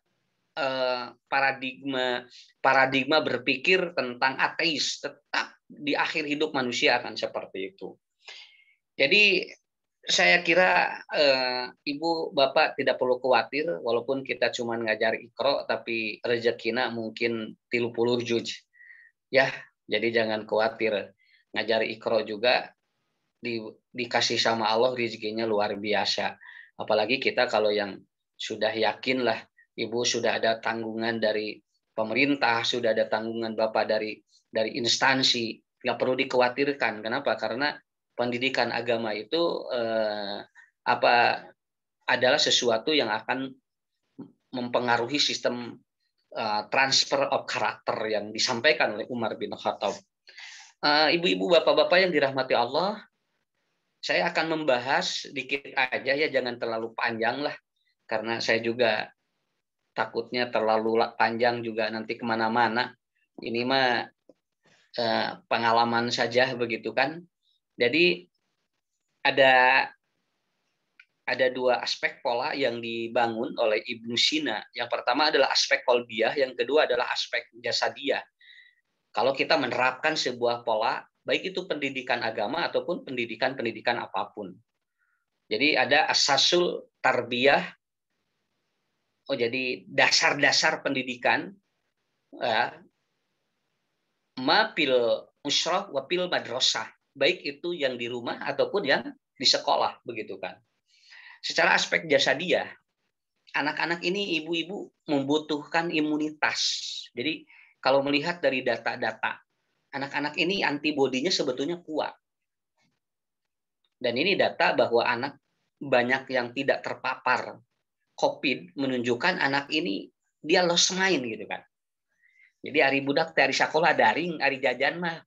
berpikir tentang ateis, tetap di akhir hidup manusia akan seperti itu. Jadi saya kira Ibu Bapak tidak perlu khawatir, walaupun kita cuma ngajar Iqra tapi rezekina mungkin 30 juz. Ya, jadi jangan khawatir. Ngajar Iqra juga dikasih sama Allah rezekinya luar biasa. Apalagi kita kalau yang sudah yakin lah, Ibu sudah ada tanggungan dari pemerintah, sudah ada tanggungan Bapak dari instansi, nggak perlu dikhawatirkan. Kenapa? Karena pendidikan agama itu adalah sesuatu yang akan mempengaruhi sistem transfer of karakter yang disampaikan oleh Umar bin Khattab. Ibu-ibu, bapak-bapak yang dirahmati Allah, saya akan membahas dikit aja ya, jangan terlalu panjang lah, karena saya juga takutnya terlalu panjang juga nanti kemana-mana. Ini mah pengalaman saja begitu kan. Jadi ada 2 aspek pola yang dibangun oleh Ibnu Sina. Yang pertama adalah aspek kolbiyah, yang kedua adalah aspek jasadiyah. Kalau kita menerapkan sebuah pola, baik itu pendidikan agama ataupun pendidikan apapun. Jadi ada asasul tarbiyah, jadi dasar-dasar pendidikan, mapil musyrah wapil madrasah, baik itu yang di rumah ataupun yang di sekolah, begitu kan. Secara aspek jasadiyah, anak-anak ini, ibu-ibu membutuhkan imunitas. Jadi kalau melihat dari data-data, anak-anak ini antibodinya sebetulnya kuat. Dan ini data bahwa anak banyak yang tidak terpapar COVID menunjukkan anak ini dia los main gitu kan. Jadi hari budak teh hari sekolah daring, hari jajan mah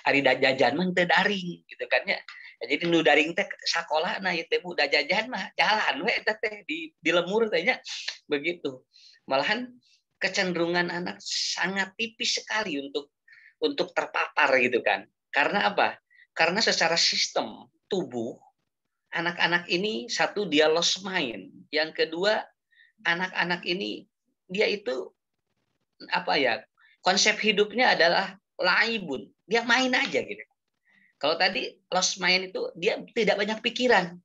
hari jajan mah teu daring gitu kan ya. Jadi nu daring teh sekolah nah ieu teh budak jajan mah jalan we eta teh di lemur teh nya begitu. Malahan kecenderungan anak sangat tipis sekali untuk terpapar gitu kan. Karena apa? Karena secara sistem tubuh anak-anak ini satu dia lost mind, yang kedua anak-anak ini dia itu apa ya? Konsep hidupnya adalah laibun, dia main aja gitu. Kalau tadi lost mind itu dia tidak banyak pikiran.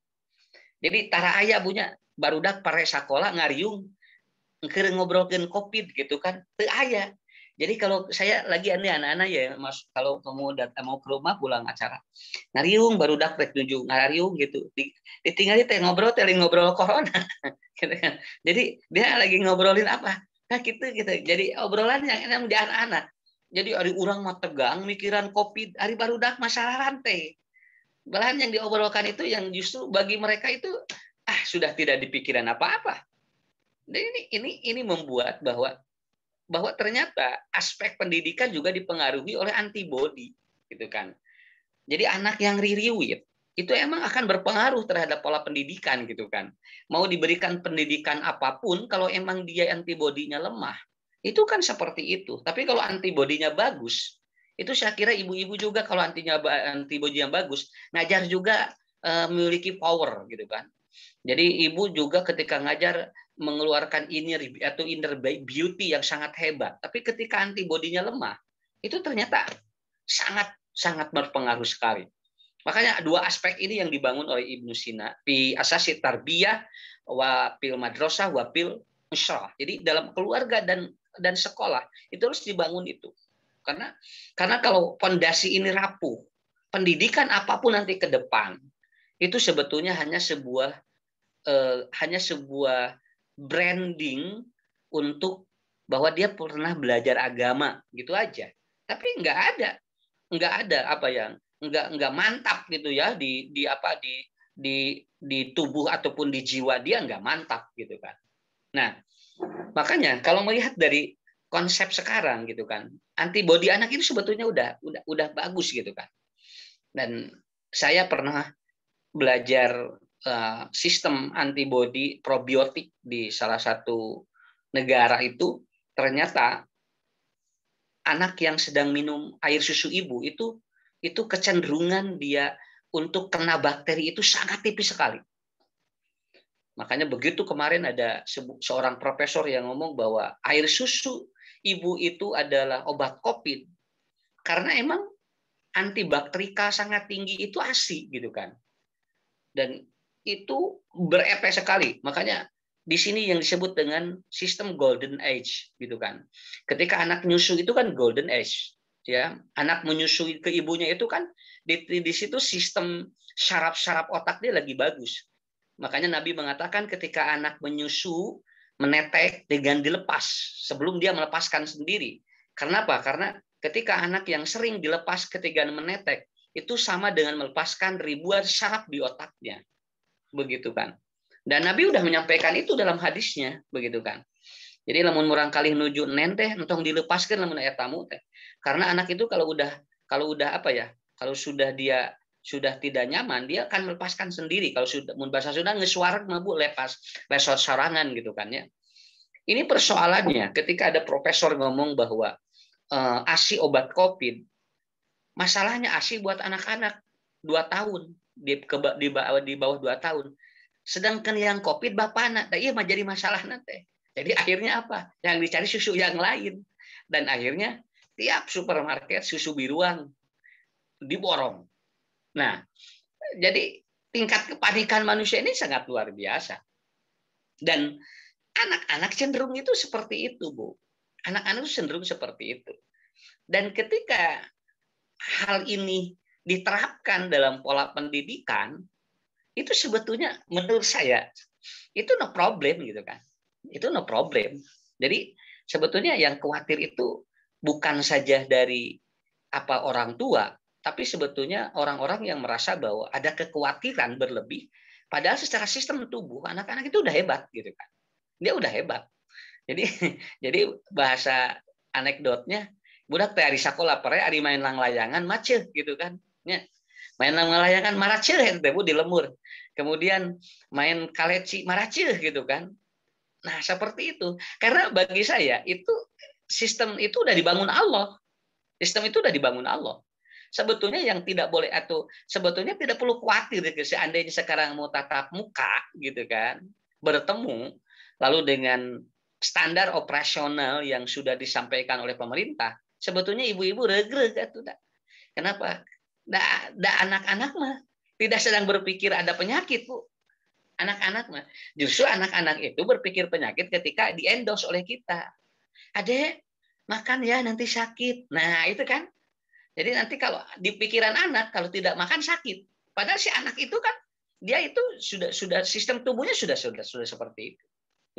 Jadi tara aya punya barudak pare sakola ngariung keur ngobrolkeun COVID gitu kan, teu aya. Jadi kalau saya lagi anak-anak ya, Mas, kalau kamu datang mau ke rumah pulang acara, ngariung barudak rek nuju ngariung gitu. Ditinggali teh ngobrol corona. Gitu kan. Jadi dia lagi ngobrolin apa? Nah gitu. Jadi obrolan yang enak di anak-anak. Jadi hari urang mah tegang mikiran COVID, hari barudak masalah rantai. Belahan yang diobrolkan itu yang justru bagi mereka itu sudah tidak dipikiran apa-apa. Dan ini membuat bahwa ternyata aspek pendidikan juga dipengaruhi oleh antibodi gitu kan. Jadi anak yang ririwit itu emang akan berpengaruh terhadap pola pendidikan gitu kan. Mau diberikan pendidikan apapun kalau emang dia antibodinya lemah, itu kan seperti itu. Tapi kalau antibodinya bagus, itu saya kira ibu-ibu juga kalau antibodinya bagus, ngajar juga memiliki power gitu kan. Jadi ibu juga ketika ngajar mengeluarkan inner beauty yang sangat hebat. Tapi ketika antibodinya lemah, itu ternyata sangat berpengaruh sekali. Makanya dua aspek ini yang dibangun oleh Ibnu Sina, fi asasi tarbiyah wa fil madrasah wa fil usrah. Jadi dalam keluarga dan sekolah itu harus dibangun itu. Karena kalau fondasi ini rapuh, pendidikan apapun nanti ke depan itu sebetulnya hanya sebuah branding untuk bahwa dia pernah belajar agama gitu aja. Tapi nggak ada apa yang nggak mantap gitu ya di tubuh ataupun di jiwa dia nggak mantap gitu kan. Nah makanya kalau melihat dari konsep sekarang gitu kan, antibodi anak itu sebetulnya udah bagus gitu kan. Dan saya pernah belajar sistem antibodi probiotik di salah satu negara itu, ternyata anak yang sedang minum air susu ibu itu kecenderungan dia untuk kena bakteri itu sangat tipis sekali. Makanya begitu kemarin ada seorang profesor yang ngomong bahwa air susu ibu itu adalah obat COVID karena emang antibakterika sangat tinggi itu ASI gitu kan. Dan itu berefek sekali. Makanya di sini yang disebut dengan sistem golden age gitu kan. Ketika anak nyusu itu kan golden age, ya. Anak menyusui ke ibunya itu kan di situ sistem saraf otak dia lagi bagus. Makanya Nabi mengatakan ketika anak menyusu menetek dengan dilepas sebelum dia melepaskan sendiri. Karena apa? Karena ketika anak yang sering dilepas ketika menetek itu sama dengan melepaskan ribuan saraf di otaknya. Begitu kan. Dan Nabi udah menyampaikan itu dalam hadisnya, begitu kan. Jadi lamun murang kali nuju nen teh entong dilepaskan lamun aya tamu teh. Karena anak itu kalau udah apa ya? Kalau sudah tidak nyaman, dia akan melepaskan sendiri. Kalau sudah mun bahasa Sunda ngesuarak mah Bu lesot sarangan gitu kan ya. Ini persoalannya ketika ada profesor ngomong bahwa ASI obat COVID. Masalahnya ASI buat anak-anak 2 tahun di bawah 2 tahun. Sedangkan yang COVID bapana, iya mah jadi masalah nanti. Jadi akhirnya apa? Yang dicari susu yang lain. Dan akhirnya tiap supermarket susu biruan diborong. Nah, jadi tingkat kepanikan manusia ini sangat luar biasa. Dan anak-anak cenderung itu seperti itu, Bu. Anak-anak itu cenderung seperti itu. Dan ketika hal ini diterapkan dalam pola pendidikan, itu sebetulnya menurut saya itu no problem gitu kan. Itu no problem. Jadi sebetulnya yang khawatir itu bukan saja dari apa orang tua, tapi sebetulnya orang-orang yang merasa bahwa ada kekhawatiran berlebih, padahal secara sistem tubuh anak-anak itu udah hebat gitu kan. Dia udah hebat. Jadi jadi bahasa anekdotnya budak teh ari sakola pare ari main lang layangan macet gitu kan. Ya. Main lang layangan maraceuh teh Bu di lembur. Kemudian main kaleci maraceuh gitu kan. Nah, seperti itu. Karena bagi saya itu sistem itu udah dibangun Allah. Sistem itu udah dibangun Allah. Sebetulnya yang tidak boleh atau sebetulnya tidak perlu khawatir seandainya sekarang mau tatap muka gitu kan, bertemu lalu dengan standar operasional yang sudah disampaikan oleh pemerintah, sebetulnya ibu-ibu regreg atuh. Kenapa? Da anak-anak mah tidak sedang berpikir ada penyakit, Bu. Anak-anak mah justru anak-anak itu berpikir penyakit ketika diendos oleh kita. Adek, makan ya nanti sakit. Nah, itu kan. Jadi nanti kalau di pikiran anak kalau tidak makan sakit. Padahal si anak itu kan dia itu sudah sistem tubuhnya sudah seperti itu.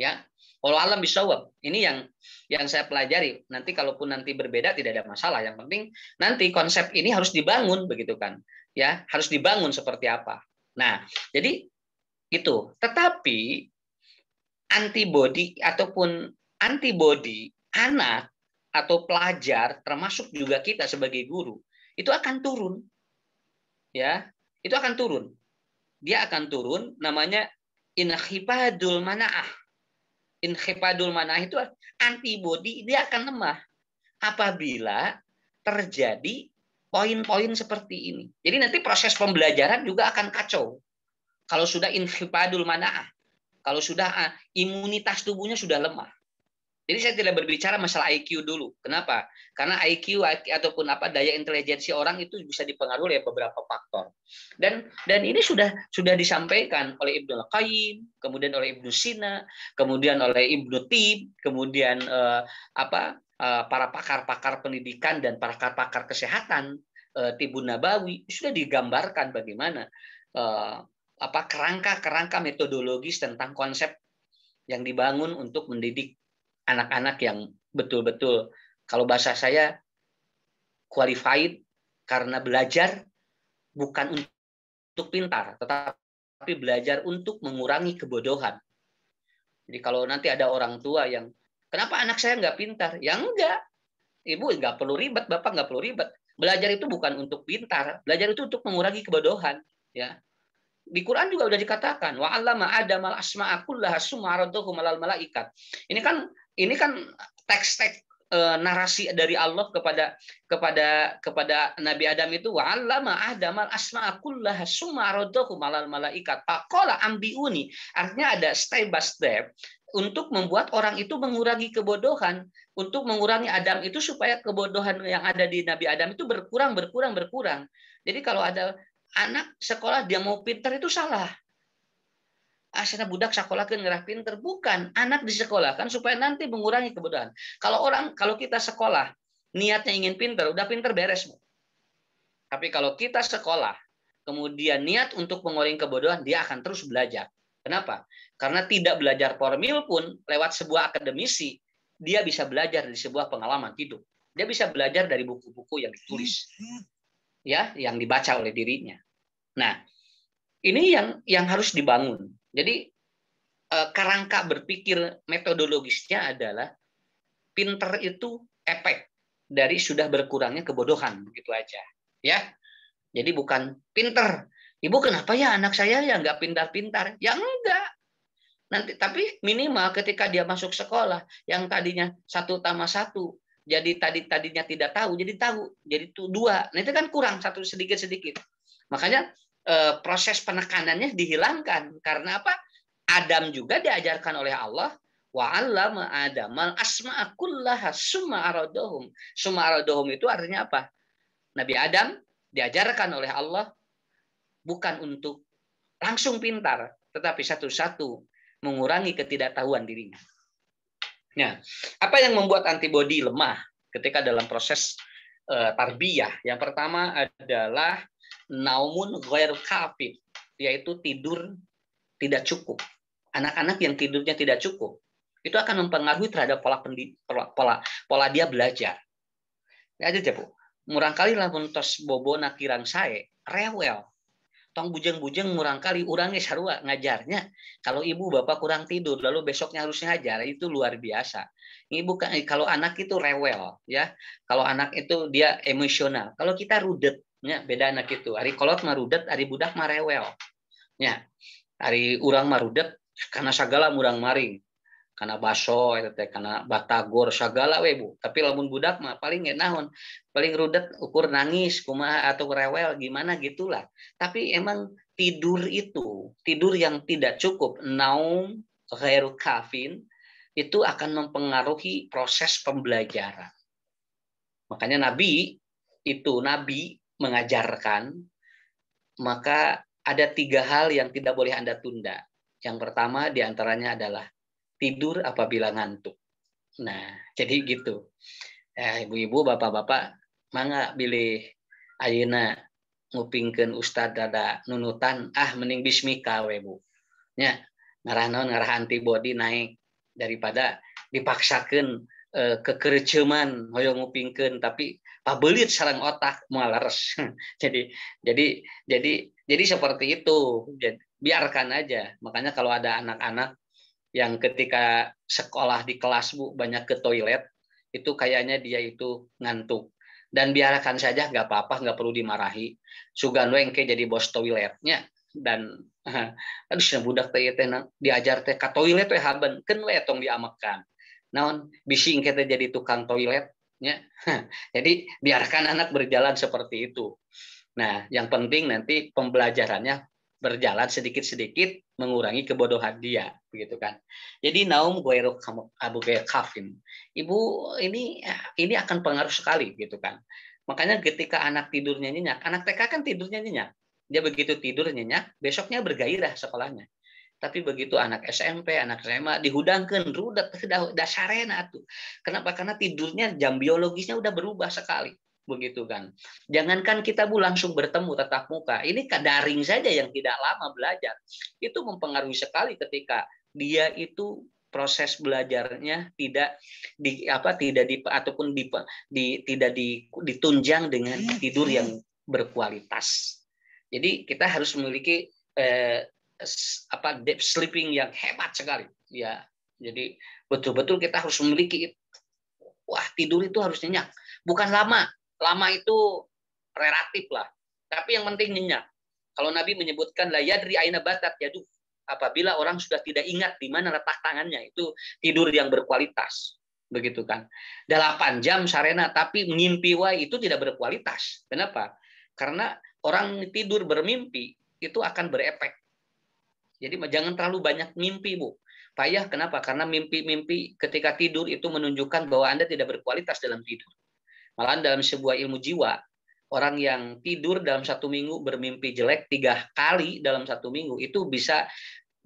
Ya. Kalau alam bisawab, ini yang saya pelajari. Nanti kalaupun nanti berbeda tidak ada masalah. Yang penting nanti konsep ini harus dibangun begitu kan. Ya, harus dibangun seperti apa. Nah, jadi itu. Tetapi antibodi ataupun antibodi anak atau pelajar termasuk juga kita sebagai guru itu akan turun. Ya, itu akan turun. Dia akan turun namanya inhibadul manaah. Inhibadul manaah itu antibodi dia akan lemah apabila terjadi poin-poin seperti ini. Jadi nanti proses pembelajaran juga akan kacau. Kalau sudah inhibadul manaah, kalau sudah imunitas tubuhnya sudah lemah. Jadi saya tidak berbicara masalah IQ dulu. Kenapa? Karena IQ ataupun daya intelijensi orang itu bisa dipengaruhi oleh beberapa faktor. Dan ini sudah disampaikan oleh Ibnu Qayyim, kemudian oleh Ibnu Sina, kemudian oleh Ibnu Tib, kemudian para pakar-pakar pendidikan dan para pakar kesehatan Tibun Nabawi sudah digambarkan bagaimana kerangka metodologis tentang konsep yang dibangun untuk mendidik anak-anak yang betul-betul kalau bahasa saya qualified karena belajar bukan untuk pintar, tetapi belajar untuk mengurangi kebodohan. Jadi kalau nanti ada orang tua yang kenapa anak saya nggak pintar? Ya enggak, ibu nggak perlu ribet, bapak nggak perlu ribet. Belajar itu bukan untuk pintar, belajar itu untuk mengurangi kebodohan. Ya. Di Quran juga udah dikatakan wa 'allama adamal asma'a kullaha summa 'aradahum 'alal malaikat. Ini kan teks-teks narasi dari Allah kepada Nabi Adam itu wa 'allama adamal asma'a kullaha summa 'aradahum 'alal malaikat. Faqala ambiuni. Artinya ada step by step untuk membuat orang itu mengurangi kebodohan, untuk mengurangi Adam itu supaya kebodohan yang ada di Nabi Adam itu berkurang. Jadi kalau ada anak sekolah dia mau pintar itu salah. Asana budak sekolahkan ngerah pintar, bukan. Anak disekolahkan supaya nanti mengurangi kebodohan. Kalau kita sekolah niatnya ingin pintar, udah pintar beres. Tapi kalau kita sekolah kemudian niat untuk mengurangi kebodohan, dia akan terus belajar. Kenapa? Karena tidak belajar formil pun lewat sebuah akademisi, dia bisa belajar dari sebuah pengalaman hidup. Dia bisa belajar dari buku-buku yang ditulis. Ya, yang dibaca oleh dirinya. Nah, ini yang harus dibangun. Jadi kerangka berpikir metodologisnya adalah pinter itu efek dari sudah berkurangnya kebodohan, begitu aja. Ya, jadi bukan pinter. Ibu kenapa ya anak saya ya nggak pintar-pintar? Ya enggak. Nanti tapi minimal ketika dia masuk sekolah yang tadinya 1+1 jadi tadinya tidak tahu jadi tahu jadi 2. Nah itu kan kurang satu sedikit. Makanya proses penekanannya dihilangkan karena apa? Adam juga diajarkan oleh Allah wa 'allama adamal asma'a kullaha summa aradahum. Summa aradahum itu artinya apa? Nabi Adam diajarkan oleh Allah bukan untuk langsung pintar, tetapi satu-satu mengurangi ketidaktahuan dirinya. Nah, apa yang membuat antibodi lemah ketika dalam proses tarbiyah? Yang pertama adalah naumun ghair kafif, yaitu tidur tidak cukup. Anak-anak yang tidurnya tidak cukup, itu akan mempengaruhi terhadap pola dia belajar. Ya aja Bu. Murang kali lamun tos bobo nakirang sae rewel. tong bujeng-bujeng murang kali urangnya sarua ngajarnya. Kalau ibu bapak kurang tidur lalu besoknya harus ngajar, itu luar biasa. Ibu kan kalau anak itu rewel ya. Kalau anak itu dia emosional. Kalau kita rudet ya, beda anak itu. Ari kolot mah rudet, ari budak mah rewel. Ya. Ari urang mah rudet karena segala murang maring. Karena baso eta teh karena batagor sagala we Bu. Tapi lamun budak mah paling naon, paling rudet ukur nangis kumaha atau rewel gimana gitulah. Tapi emang tidur itu, tidur yang tidak cukup, naum ghairu kafin, itu akan mempengaruhi proses pembelajaran. Makanya Nabi mengajarkan, maka ada 3 hal yang tidak boleh Anda tunda. Yang pertama diantaranya adalah tidur apabila ngantuk. Nah, jadi gitu. Ibu-ibu, bapak-bapak, mangga bilih ayeuna ngupingkeun ustad dada nunutan, mending bismika we Bu. Nya, ngarah antibody naik daripada dipaksakeun kekereceman hoyong ngupingkeun tapi pabelit sareng otak moal leres. jadi seperti itu. Biarkan aja. Makanya kalau ada anak-anak yang ketika sekolah di kelas Bu banyak ke toilet, itu kayaknya dia itu ngantuk. Dan biarkan saja, nggak apa-apa, nggak perlu dimarahi. Sugan we engke jadi bos toiletnya. Dan aduh budak teh diajar teh ka toilet we haben, keun we tong diamekan. Naon bisi engke teh jadi tukang toiletnya. Jadi biarkan anak berjalan seperti itu. Nah, yang penting nanti pembelajarannya berjalan sedikit-sedikit mengurangi kebodohan dia, begitu kan. Jadi naum ghairu abu ghair kafin. Ibu ini akan pengaruh sekali gitu kan. Makanya ketika anak tidurnya nyenyak, anak TK kan tidurnya nyenyak. Dia begitu tidur nyenyak, besoknya bergairah sekolahnya. Tapi begitu anak SMP, anak SMA dihudangkeun rudet dasarena tuh. Kenapa? Karena tidurnya jam biologisnya udah berubah sekali. Begitu kan. Jangankan kita Bu langsung bertemu tatap muka, ini daring saja yang tidak lama belajar itu mempengaruhi sekali ketika dia itu proses belajarnya tidak ditunjang dengan tidur yang berkualitas. Jadi kita harus memiliki deep sleeping yang hebat sekali ya. Jadi betul-betul kita harus memiliki tidur itu harus nyenyak, bukan lama. Lama itu relatif lah, tapi yang penting nyenyak. Kalau Nabi menyebutkan la yadri aina batat yadu, apabila orang sudah tidak ingat di mana letak tangannya, itu tidur yang berkualitas. Begitu kan. 8 jam sarena tapi mimpi wae itu tidak berkualitas. Kenapa? Karena orang tidur bermimpi itu akan berefek. Jadi jangan terlalu banyak mimpi, Bu. Payah kenapa? Karena mimpi-mimpi ketika tidur itu menunjukkan bahwa Anda tidak berkualitas dalam tidur. Malahan dalam sebuah ilmu jiwa, orang yang tidur dalam 1 minggu bermimpi jelek 3 kali dalam 1 minggu itu bisa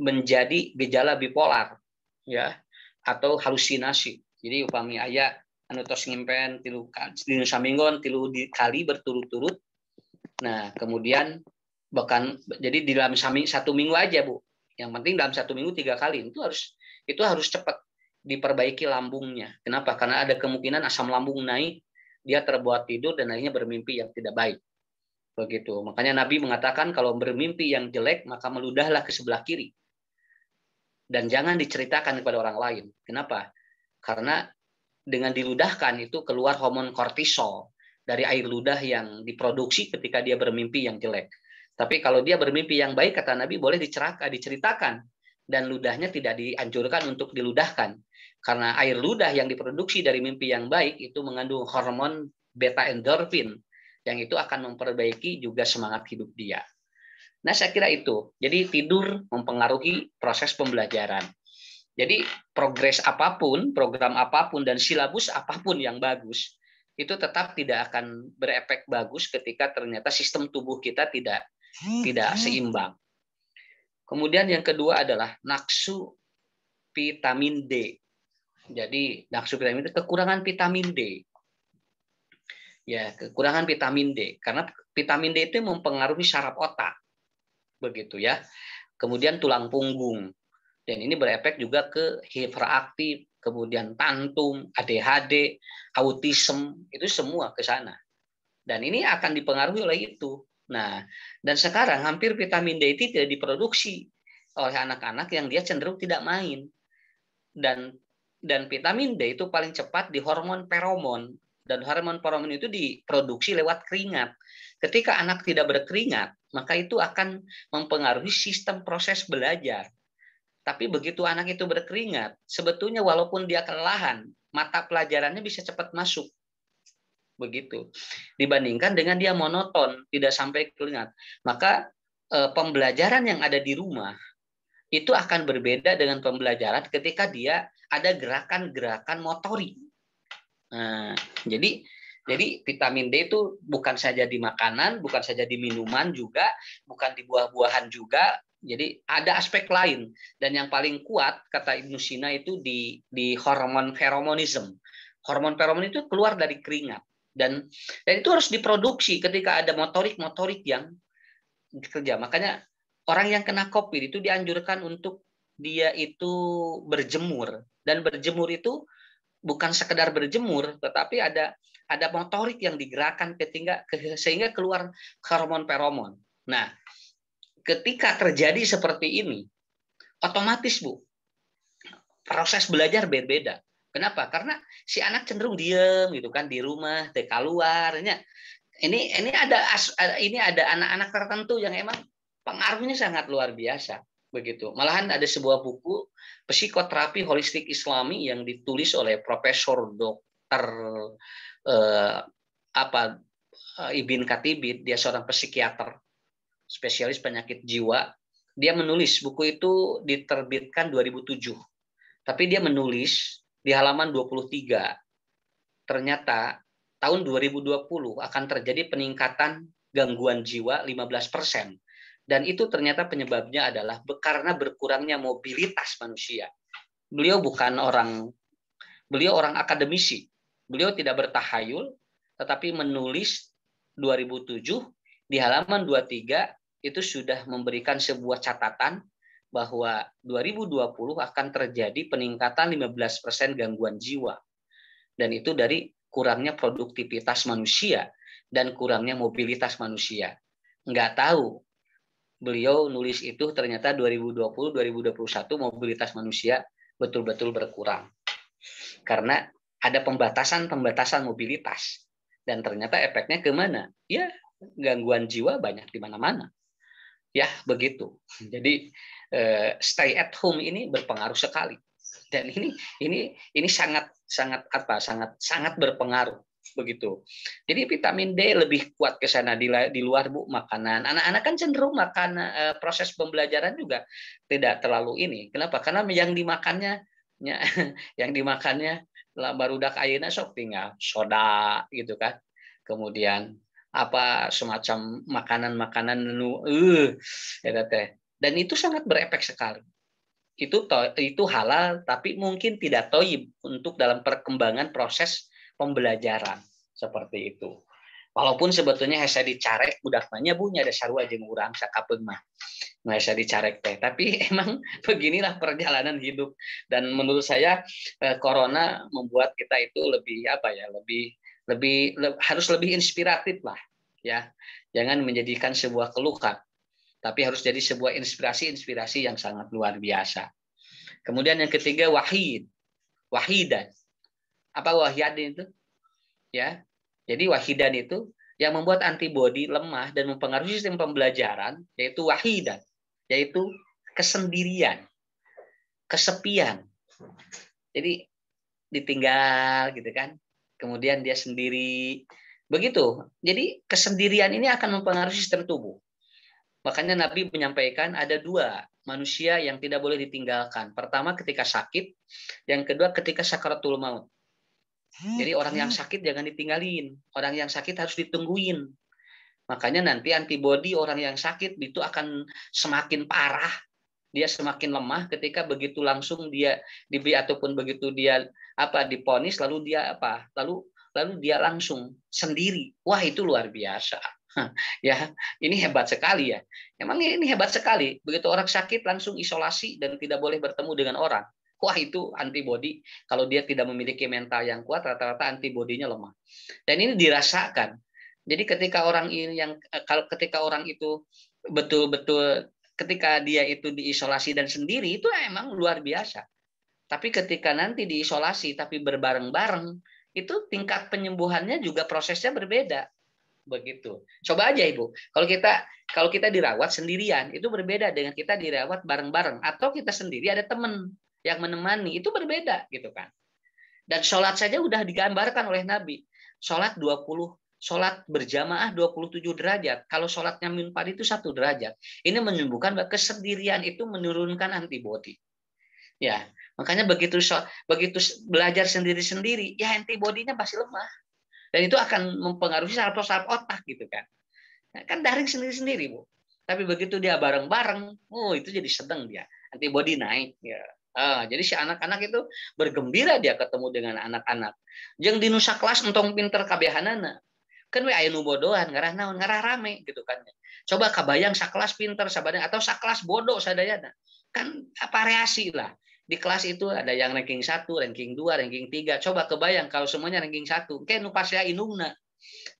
menjadi gejala bipolar, ya, atau halusinasi. Jadi upami aya anu tos ngimpen 3 saminggon 3 kali berturut-turut. Nah, kemudian bahkan jadi di dalam 1 minggu aja Bu. Yang penting dalam 1 minggu 3 kali itu harus cepat diperbaiki lambungnya. Kenapa? Karena ada kemungkinan asam lambung naik. Dia terbuat tidur dan akhirnya bermimpi yang tidak baik. Begitu. Makanya Nabi mengatakan kalau bermimpi yang jelek maka meludahlah ke sebelah kiri. Dan jangan diceritakan kepada orang lain. Kenapa? Karena dengan diludahkan itu keluar hormon kortisol dari air ludah yang diproduksi ketika dia bermimpi yang jelek. Tapi kalau dia bermimpi yang baik, kata Nabi, boleh diceritakan. Dan ludahnya tidak dianjurkan untuk diludahkan. Karena air ludah yang diproduksi dari mimpi yang baik itu mengandung hormon beta endorfin yang itu akan memperbaiki juga semangat hidup dia. Nah, saya kira itu. Jadi tidur mempengaruhi proses pembelajaran. Jadi progres apapun, program apapun dan silabus apapun yang bagus itu tetap tidak akan berefek bagus ketika ternyata sistem tubuh kita tidak seimbang. Kemudian yang kedua adalah nafsu vitamin D. Jadi nafsu vitamin D, kekurangan vitamin D. Ya, kekurangan vitamin D karena vitamin D itu mempengaruhi saraf otak. Begitu ya. Kemudian tulang punggung. Dan ini berefek juga ke hiperaktif, kemudian tantum, ADHD, autism, itu semua ke sana. Dan ini akan dipengaruhi oleh itu. Nah, dan sekarang hampir vitamin D itu tidak diproduksi oleh anak-anak yang dia cenderung tidak main. Dan vitamin D itu paling cepat di hormon feromon, dan hormon feromon itu diproduksi lewat keringat. Ketika anak tidak berkeringat, maka itu akan mempengaruhi sistem proses belajar. Tapi begitu anak itu berkeringat, sebetulnya walaupun dia kelelahan, mata pelajarannya bisa cepat masuk. Begitu. Dibandingkan dengan dia monoton, tidak sampai keringat. Maka pembelajaran yang ada di rumah itu akan berbeda dengan pembelajaran ketika dia ada gerakan-gerakan motorik. Nah, jadi vitamin D itu bukan saja di makanan, bukan saja di minuman juga, bukan di buah-buahan juga. Jadi ada aspek lain. Dan yang paling kuat kata Ibnu Sina itu di hormon feromonism. Hormon feromon itu keluar dari keringat. Dan itu harus diproduksi ketika ada motorik yang kerja. Makanya orang yang kena COVID itu dianjurkan untuk dia itu berjemur, dan berjemur itu bukan sekedar berjemur, tetapi ada motorik yang digerakkan sehingga keluar hormon feromon. Nah, ketika terjadi seperti ini, otomatis Bu, proses belajar berbeda. Kenapa? Karena si anak cenderung diem gitu kan di rumah, tidak keluar. Ini ada anak-anak tertentu yang emang pengaruhnya sangat luar biasa begitu. Malahan ada sebuah buku psikoterapi holistik Islami yang ditulis oleh Profesor Dr. Ibn Katibid, dia seorang psikiater spesialis penyakit jiwa. Dia menulis buku itu diterbitkan 2007. Tapi dia menulis di halaman 23. Ternyata tahun 2020 akan terjadi peningkatan gangguan jiwa 15%. Dan itu ternyata penyebabnya adalah karena berkurangnya mobilitas manusia. Beliau orang akademisi. Beliau tidak bertahayul, tetapi menulis 2007 di halaman 23 itu sudah memberikan sebuah catatan bahwa 2020 akan terjadi peningkatan 15% gangguan jiwa. Dan itu dari kurangnya produktivitas manusia dan kurangnya mobilitas manusia. Nggak tahu, beliau nulis itu ternyata 2020-2021 mobilitas manusia betul-betul berkurang. Karena ada pembatasan mobilitas. Dan ternyata efeknya kemana? Ya, gangguan jiwa banyak di mana-mana. Ya, begitu. Jadi stay at home ini berpengaruh sekali. Dan ini sangat berpengaruh begitu. Jadi vitamin D lebih kuat ke sana di luar Bu, makanan. Anak-anak kan cenderung makan proses pembelajaran juga tidak terlalu ini. Kenapa? Karena yang dimakannya barudak ayeuna sok tinggal soda gitu kan. Kemudian semacam makanan ya teh. Dan itu sangat berefek sekali. Itu halal, tapi mungkin tidak toib untuk dalam perkembangan proses pembelajaran seperti itu. Walaupun sebetulnya hesa dicarek budak banyak Bu, ada sarua jeung urang sakapeung mah. Hesa dicarek teh, tapi emang beginilah perjalanan hidup. Dan menurut saya corona membuat kita itu harus lebih inspiratif lah ya. Jangan menjadikan sebuah keluhan, tapi harus jadi sebuah inspirasi yang sangat luar biasa. Kemudian yang ketiga wahidan. Apa wahidan itu? Ya. Jadi wahidan itu yang membuat antibodi lemah dan mempengaruhi sistem pembelajaran, yaitu wahidan, yaitu kesendirian, kesepian. Jadi ditinggal gitu kan. Kemudian dia sendiri. Begitu. Jadi kesendirian ini akan mempengaruhi sistem tubuh. Makanya Nabi menyampaikan ada dua manusia yang tidak boleh ditinggalkan. Pertama ketika sakit, yang kedua ketika sakaratul maut. Jadi orang yang sakit jangan ditinggalin. Orang yang sakit harus ditungguin. Makanya nanti antibodi orang yang sakit itu akan semakin parah. Dia semakin lemah ketika begitu langsung dia diberi ataupun begitu dia diponis lalu dia langsung sendiri. Wah, itu luar biasa. Ya, ini hebat sekali ya. Emang ini hebat sekali. Begitu orang sakit langsung isolasi dan tidak boleh bertemu dengan orang. Wah, itu antibodi. Kalau dia tidak memiliki mental yang kuat, rata-rata antibodinya lemah. Dan ini dirasakan Jadi ketika orang ini kalau ketika orang itu betul-betul ketika dia itu diisolasi dan sendiri itu emang luar biasa. Tapi ketika nanti diisolasi tapi berbareng-bareng itu tingkat penyembuhannya juga prosesnya berbeda. Begitu. Coba aja Ibu. Kalau kita dirawat sendirian itu berbeda dengan kita dirawat bareng-bareng atau kita sendiri ada teman yang menemani itu berbeda gitu kan. Dan sholat saja udah digambarkan oleh Nabi. Sholat berjamaah 27 derajat. Kalau sholatnya minpad itu 1 derajat. Ini menyembuhkan bahwa kesendirian itu menurunkan antibodi. Ya, makanya begitu belajar sendiri-sendiri, ya antibodinya pasti lemah. Dan itu akan mempengaruhi saraf-saraf otak gitu kan. Kan daring sendiri-sendiri, Bu. Tapi begitu dia bareng-bareng, itu jadi sedang dia. Antibodi naik ya. Jadi si anak-anak itu bergembira dia ketemu dengan anak-anak. Jeung di nusa kelas entong pinter kabehanana. Kan we aya nu bodohan, ngarah naon, ngarah rame gitu kan. Coba kabayang sakelas pinter sabadana atau sakelas bodoh sadayana. Kan variasi lah. Di kelas itu ada yang ranking 1, ranking 2, ranking 3. Coba kebayang kalau semuanya ranking 1. Kayak nu pasea indungna.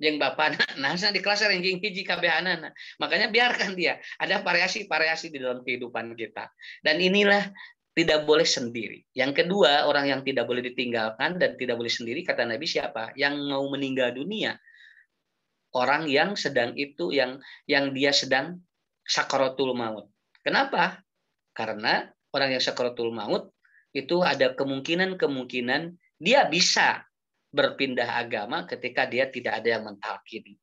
Jeung bapana nah di kelas ranking hiji kabehanana. Makanya biarkan dia. Ada variasi-variasi di dalam kehidupan kita. Dan inilah tidak boleh sendiri. Yang kedua, orang yang tidak boleh ditinggalkan dan tidak boleh sendiri, kata Nabi siapa? Yang mau meninggal dunia. Orang yang sedang itu, yang dia sedang sakaratul maut. Kenapa? Karena orang yang sakaratul maut itu ada kemungkinan dia bisa berpindah agama ketika dia tidak ada yang mentalkini.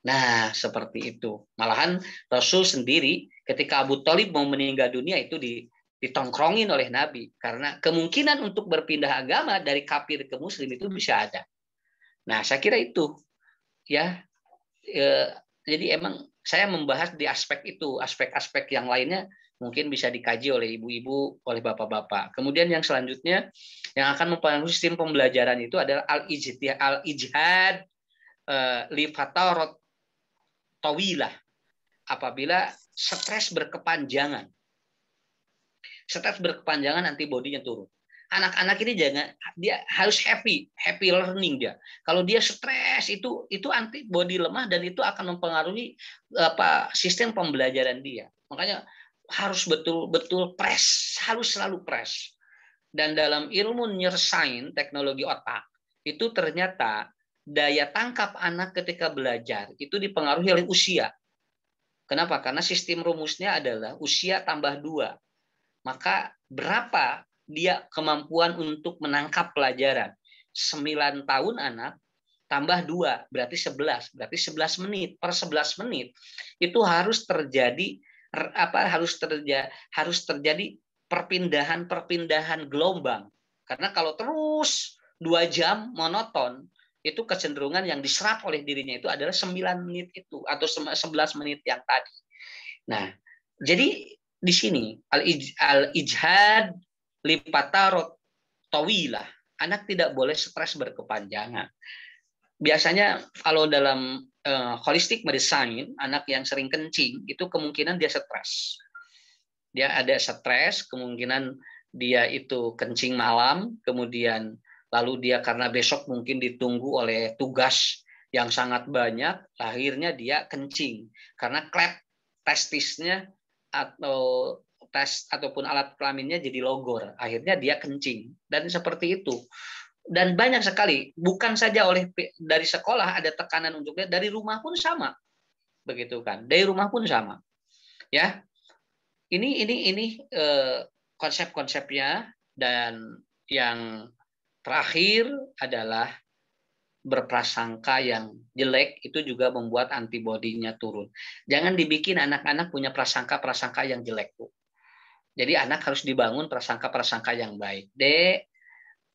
Nah, seperti itu. Malahan Rasul sendiri ketika Abu Thalib mau meninggal dunia itu ditongkrongin oleh Nabi karena kemungkinan untuk berpindah agama dari kafir ke muslim itu bisa ada. Nah, saya kira itu ya. Jadi emang saya membahas di aspek itu, aspek-aspek yang lainnya mungkin bisa dikaji oleh ibu-ibu, oleh bapak-bapak. Kemudian yang selanjutnya yang akan mempengaruhi sistem pembelajaran itu adalah al-ijhad li fatarat tawilah. Apabila stres berkepanjangan. Stres berkepanjangan antibodinya turun. Anak-anak ini dia harus happy learning dia. Kalau dia stres itu antibodi lemah dan itu akan mempengaruhi sistem pembelajaran dia. Makanya harus betul-betul harus selalu press. Dan dalam ilmu neuroscience, teknologi otak, itu ternyata daya tangkap anak ketika belajar itu dipengaruhi oleh usia. Kenapa? Karena sistem rumusnya adalah usia tambah 2. Maka berapa dia kemampuan untuk menangkap pelajaran? 9 tahun anak tambah 2 berarti 11. Berarti 11 menit. Per 11 menit itu harus terjadi perpindahan gelombang. Karena kalau terus 2 jam monoton, itu kecenderungan yang diserap oleh dirinya itu adalah 9 menit itu atau 11 menit yang tadi. Nah, jadi di sini al-ijhad li fatarat tawilah. Anak tidak boleh stres berkepanjangan. Biasanya kalau dalam holistic medicine, anak yang sering kencing itu kemungkinan dia stres. Dia ada stres, kemungkinan dia itu kencing malam, kemudian lalu dia karena besok mungkin ditunggu oleh tugas yang sangat banyak, akhirnya dia kencing karena klep testisnya atau ataupun alat kelaminnya jadi logor, akhirnya dia kencing dan seperti itu. Dan banyak sekali, bukan saja dari sekolah ada tekanan untuknya, dari rumah pun sama, begitu kan? Dari rumah pun sama, ya. Ini konsep-konsepnya. Dan yang terakhir adalah berprasangka yang jelek itu juga membuat antibodinya turun. Jangan dibikin anak-anak punya prasangka-prasangka yang jelek, Bu. Jadi anak harus dibangun prasangka-prasangka yang baik. Dek,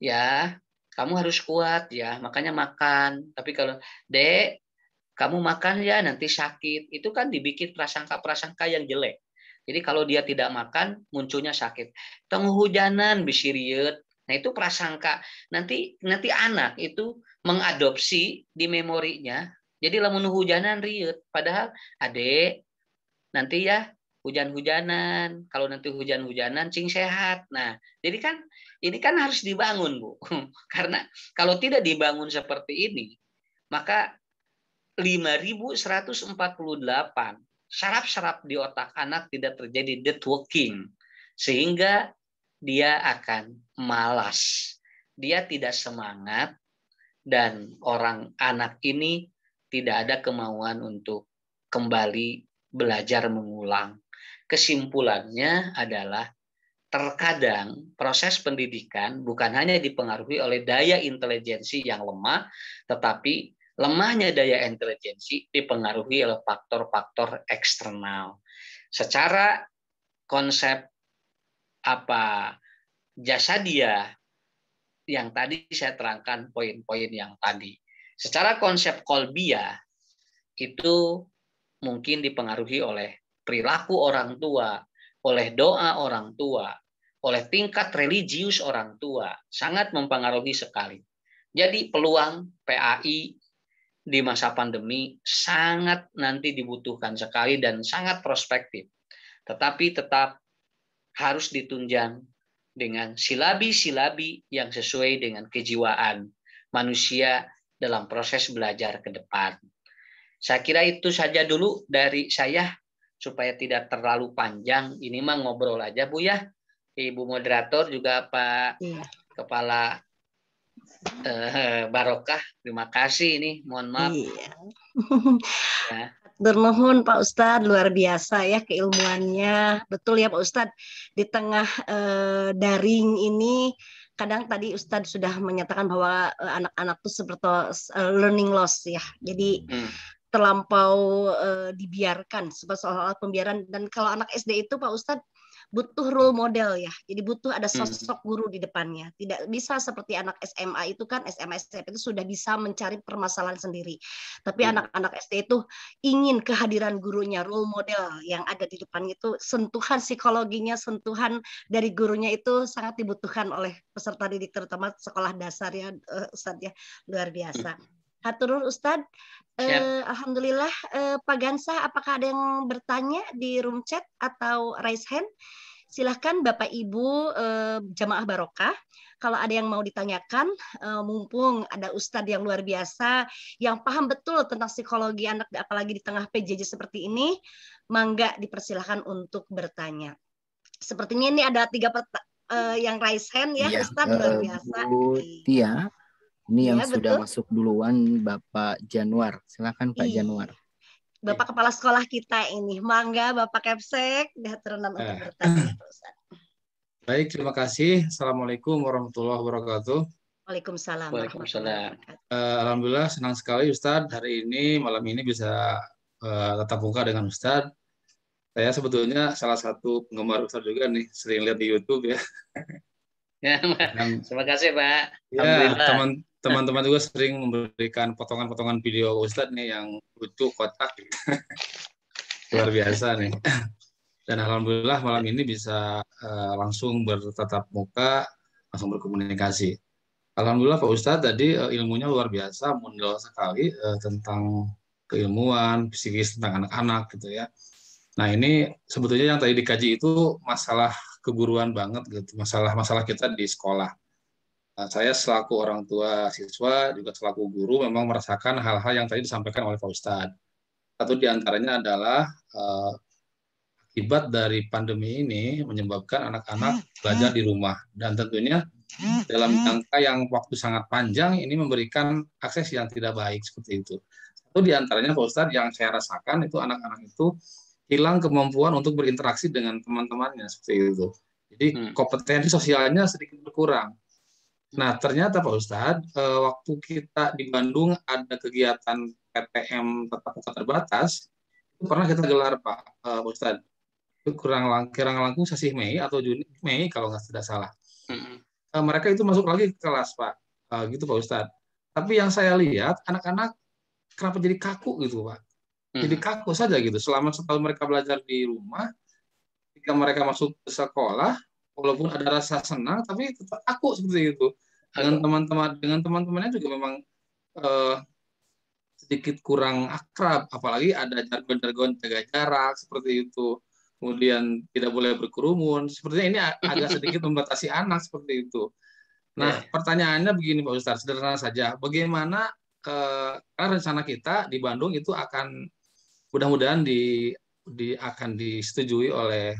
ya, kamu harus kuat ya, makanya makan. Tapi kalau Dek, kamu makan ya nanti sakit. Itu kan dibikin prasangka-prasangka yang jelek. Jadi kalau dia tidak makan, munculnya sakit. Tong hujanan bisiriet. Nah, itu prasangka. Nanti anak itu mengadopsi di memorinya. Jadi lamun hujanan riet. Padahal adek nanti ya hujan-hujanan. Kalau nanti hujan-hujanan cing sehat. Nah, jadi kan ini kan harus dibangun, Bu. Karena kalau tidak dibangun seperti ini, maka 5.148 saraf-saraf di otak anak tidak terjadi dead working, sehingga dia akan malas, dia tidak semangat, dan anak ini tidak ada kemauan untuk kembali belajar mengulang. Kesimpulannya adalah terkadang proses pendidikan bukan hanya dipengaruhi oleh daya intelijensi yang lemah, tetapi lemahnya daya intelijensi dipengaruhi oleh faktor-faktor eksternal. Secara konsep jasa dia yang tadi saya terangkan poin-poin yang tadi. Secara konsep kolbia itu mungkin dipengaruhi oleh perilaku orang tua, oleh doa orang tua, oleh tingkat religius orang tua, sangat mempengaruhi sekali. Jadi peluang PAI di masa pandemi sangat nanti dibutuhkan sekali dan sangat prospektif. Tetapi tetap harus ditunjang dengan silabi-silabi yang sesuai dengan kejiwaan manusia dalam proses belajar ke depan. Saya kira itu saja dulu dari saya supaya tidak terlalu panjang. Ini mah ngobrol aja Bu ya. Ibu moderator juga Pak Kepala Barokah, terima kasih ini. Mohon maaf. Iya. Ya. Bernuhun Pak Ustadz, luar biasa ya keilmuannya. Betul ya Pak Ustadz, di tengah daring ini kadang tadi Ustadz sudah menyatakan bahwa anak-anak itu seperti learning loss ya. Jadi terlampau dibiarkan, seolah-olah pembiaran. Dan kalau anak SD itu Pak Ustadz butuh role model ya. Jadi butuh ada sosok guru di depannya. Tidak bisa seperti anak SMA itu kan, SMA SMP itu sudah bisa mencari permasalahan sendiri. Tapi anak-anak SD itu ingin kehadiran gurunya, role model yang ada di depan itu, sentuhan psikologinya, sentuhan dari gurunya itu sangat dibutuhkan oleh peserta didik, terutama sekolah dasar ya Ustadz ya, luar biasa. Hatur nuhun Ustadz. Alhamdulillah. Pak Gansah, apakah ada yang bertanya di room chat atau raise hand? Silahkan Bapak Ibu jamaah barokah. Kalau ada yang mau ditanyakan, mumpung ada Ustadz yang luar biasa, yang paham betul tentang psikologi anak, apalagi di tengah PJJ seperti ini, mangga dipersilahkan untuk bertanya. Sepertinya ini ada 3 yang raise hand ya, Ustadz, luar biasa. Bu Tia. Ini yang sudah betul. masuk duluan Bapak Januar. Silakan Pak Januar. Bapak Kepala Sekolah kita ini. Mangga Bapak Kepsek, turunan untuk bertanya. Baik, terima kasih. Assalamualaikum warahmatullahi wabarakatuh. Waalaikumsalam. Waalaikumsalam. Alhamdulillah senang sekali Ustadz hari ini, malam ini bisa tatap muka dengan Ustadz. Saya sebetulnya salah satu penggemar Ustadz juga nih, sering lihat di YouTube ya. Ya, terima kasih Pak. Ya, teman-teman juga sering memberikan potongan-potongan video Ustadz nih yang lucu, kotak. Luar biasa nih. Dan alhamdulillah malam ini bisa langsung bertatap muka, langsung berkomunikasi. Alhamdulillah Pak Ustadz tadi ilmunya luar biasa, mendalam sekali tentang keilmuan, psikis tentang anak-anak gitu ya. Nah ini sebetulnya yang tadi dikaji itu masalah keguruan banget gitu, masalah kita di sekolah. Nah, saya selaku orang tua siswa juga selaku guru memang merasakan hal-hal yang tadi disampaikan oleh Pak Ustadz. Satu diantaranya adalah akibat dari pandemi ini menyebabkan anak-anak belajar di rumah, dan tentunya dalam jangka yang waktu sangat panjang ini memberikan akses yang tidak baik seperti itu. Satu diantaranya Pak Ustadz yang saya rasakan itu anak-anak itu hilang kemampuan untuk berinteraksi dengan teman-temannya seperti itu. Jadi kompetensi sosialnya sedikit berkurang. Nah ternyata Pak Ustadz, waktu kita di Bandung ada kegiatan PTM tatap muka terbatas, itu pernah kita gelar Pak Ustadz. Itu kurang langkung sasih Mei atau Juni Mei kalau tidak salah. Mereka itu masuk lagi ke kelas Pak, gitu Pak Ustadz. Tapi yang saya lihat anak-anak kenapa jadi kaku gitu Pak. Jadi kaku saja gitu. Selama setahun mereka belajar di rumah, ketika mereka masuk ke sekolah, walaupun ada rasa senang, tapi tetap kaku seperti itu. Dengan teman-temannya juga memang sedikit kurang akrab, apalagi ada jargon-jargon jaga jarak seperti itu. Kemudian tidak boleh berkerumun. Sepertinya ini agak sedikit membatasi anak seperti itu. Nah, pertanyaannya begini Pak Ustadz, sederhana saja. Bagaimana karena rencana kita di Bandung itu akan mudah-mudahan akan disetujui oleh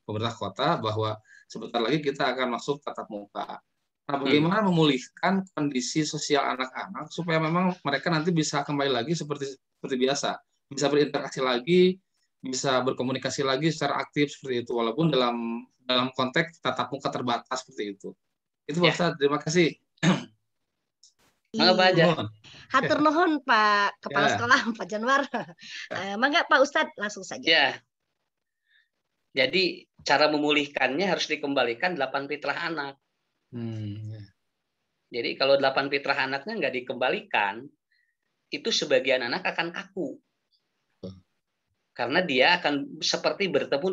pemerintah kota bahwa sebentar lagi kita akan masuk tatap muka. Nah, bagaimana memulihkan kondisi sosial anak-anak supaya memang mereka nanti bisa kembali lagi seperti biasa, bisa berinteraksi lagi, bisa berkomunikasi lagi secara aktif seperti itu, walaupun dalam konteks tatap muka terbatas seperti itu. Itu Pak Ustadz, terima kasih. Apa aja? Hatur nuhun Pak Kepala Ya. Sekolah Pak Januar. Mangga Pak Ustadz langsung saja. Ya. Jadi cara memulihkannya harus dikembalikan 8 fitrah anak. Jadi kalau 8 fitrah anaknya nggak dikembalikan, itu sebagian anak akan kaku. Karena dia akan seperti bertemu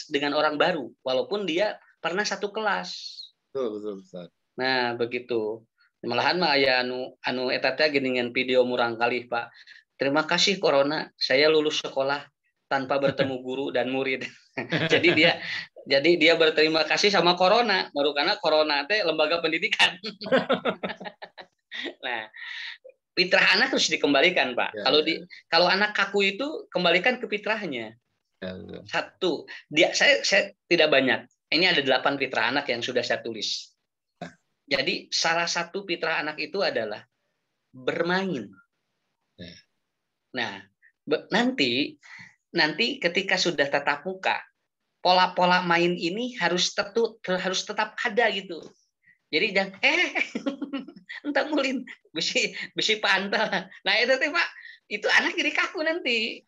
dengan orang baru, walaupun dia pernah satu kelas. Betul, Ustaz. Nah, begitu. Malahan mah aya anu eta teh geuningan video murang kali, Pak. Terima kasih Corona, saya lulus sekolah tanpa bertemu guru dan murid. Jadi dia berterima kasih sama Corona, baru karena Corona teh lembaga pendidikan. Nah, fitrah anak harus dikembalikan, Pak. Ya, kalau anak kaku itu kembalikan ke fitrahnya. Ya. Satu, saya tidak banyak. Ini ada 8 fitrah anak yang sudah saya tulis. Jadi salah satu fitrah anak itu adalah bermain. Nah, nanti ketika sudah tatap muka, pola-pola main ini harus tetap ada gitu. Jadi jangan entah mulin besi pantal. Nah itu tuh Pak, itu anak jadi kaku nanti.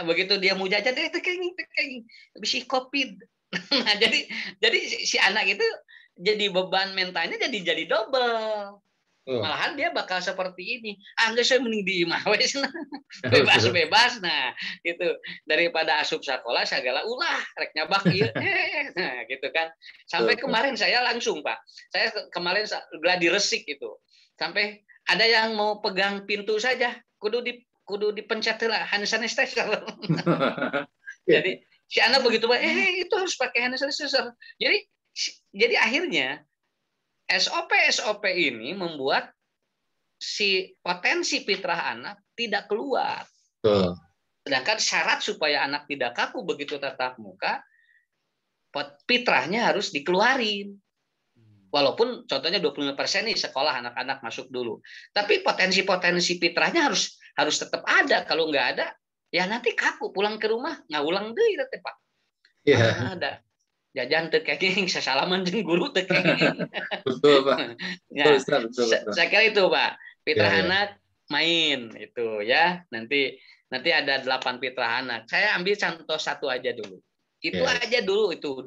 Begitu dia mau jajan tekeng besi kopi. Nah jadi si anak itu jadi beban mentalnya jadi double. Malahan dia bakal seperti ini. Enggak, saya mending di imah wes. Bebas. Nah, itu daripada asup sekolah segala ulah rek nyabak ieu. Nah, gitu kan. Sampai kemarin saya langsung, Pak. Saya kemarin gladi resik itu. Sampai ada yang mau pegang pintu saja, kudu dipencet lah hand sanitizer. Jadi si anak begitu, Pak, itu harus pakai hand sanitizer. Jadi akhirnya SOP ini membuat si potensi fitrah anak tidak keluar. Sedangkan syarat supaya anak tidak kaku begitu tatap muka, fitrahnya harus dikeluarin. Walaupun contohnya 25% nih sekolah anak-anak masuk dulu. Tapi potensi-potensi fitrahnya harus tetap ada. Kalau nggak ada, ya nanti kaku pulang ke rumah ngaulang deui teh Pak. Iya. Ada. Jajan teu kenging, sasalaman jeung guru teu kenging. Betul, Pak. Ya, betul. saya kira itu, Pak. Fitrah Ya. anak main itu ya. Nanti ada 8 fitrah anak. Saya ambil contoh satu aja dulu. Itu aja dulu itu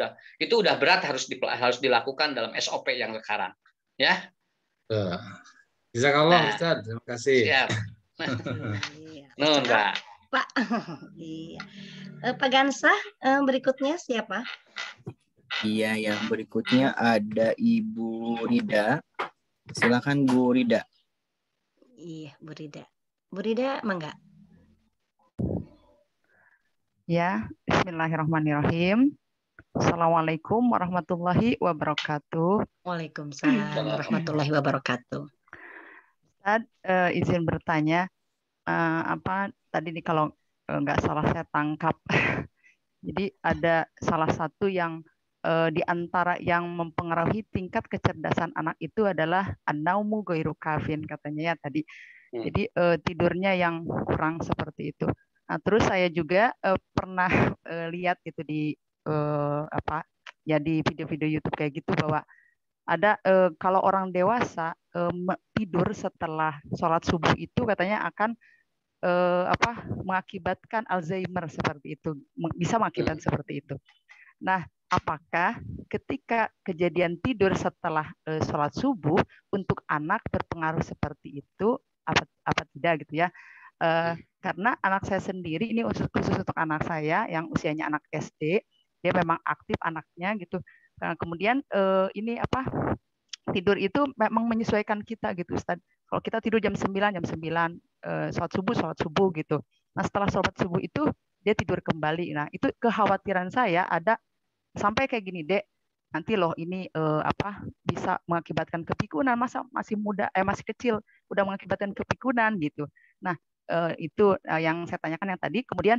udah berat harus dilakukan dalam SOP yang sekarang. Ya. Jazakallah, Ustaz. Terima kasih. Siap. Nun, Pak. Pak. Iya. Pak Gansah, berikutnya siapa? Iya, yang berikutnya ada Ibu Rida. Silakan Bu Rida. Iya, Bu Rida. Bu Rida, mangga. Ya, bismillahirrahmanirrahim. Assalamualaikum warahmatullahi wabarakatuh. Waalaikumsalam warahmatullahi wabarakatuh. Ustaz, izin bertanya, apa tadi nih kalau nggak salah saya tangkap. Jadi ada salah satu yang di antara yang mempengaruhi tingkat kecerdasan anak itu adalah an-naumu ghairu kafin katanya ya tadi. Jadi tidurnya yang kurang seperti itu. Nah, terus saya juga pernah lihat gitu di di video-video YouTube kayak gitu bahwa ada kalau orang dewasa tidur setelah sholat subuh itu katanya akan mengakibatkan Alzheimer seperti itu, bisa mengakibatkan seperti itu. Nah, apakah ketika kejadian tidur setelah sholat subuh untuk anak berpengaruh seperti itu apa tidak gitu ya? Karena anak saya sendiri ini khusus untuk anak saya yang usianya anak SD, dia memang aktif anaknya gitu. Nah, kemudian tidur itu memang menyesuaikan kita gitu Ustaz. Kalau kita tidur jam 9 sholat subuh gitu. Nah, setelah sholat subuh itu dia tidur kembali. Nah, itu kekhawatiran saya ada sampai kayak gini, Dek. nanti loh ini bisa mengakibatkan kepikunan, masa masih muda masih kecil udah mengakibatkan kepikunan gitu. Nah, itu yang saya tanyakan yang tadi. Kemudian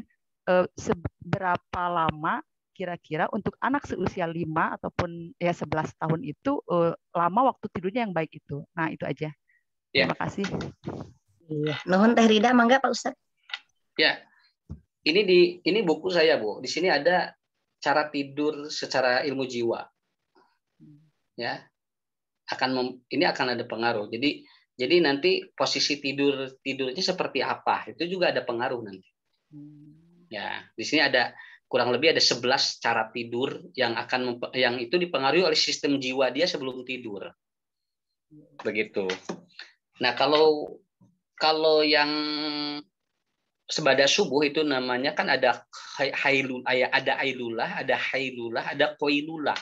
seberapa lama kira-kira untuk anak seusia 5 ataupun ya 11 tahun itu lama waktu tidurnya yang baik itu. Nah, itu aja. Ya. Terima kasih. Iya. Nuhun Teh Rida, mangga Pak Ustadz. Ya, ini buku saya, Bu. Di sini ada cara tidur secara ilmu jiwa. Ya, ini akan ada pengaruh. Jadi nanti posisi tidurnya seperti apa, itu juga ada pengaruh nanti. Ya, di sini ada kurang lebih ada 11 cara tidur yang itu dipengaruhi oleh sistem jiwa dia sebelum tidur. Begitu. Nah, kalau yang sebadah subuh itu namanya kan ada ailulah, ada koilulah.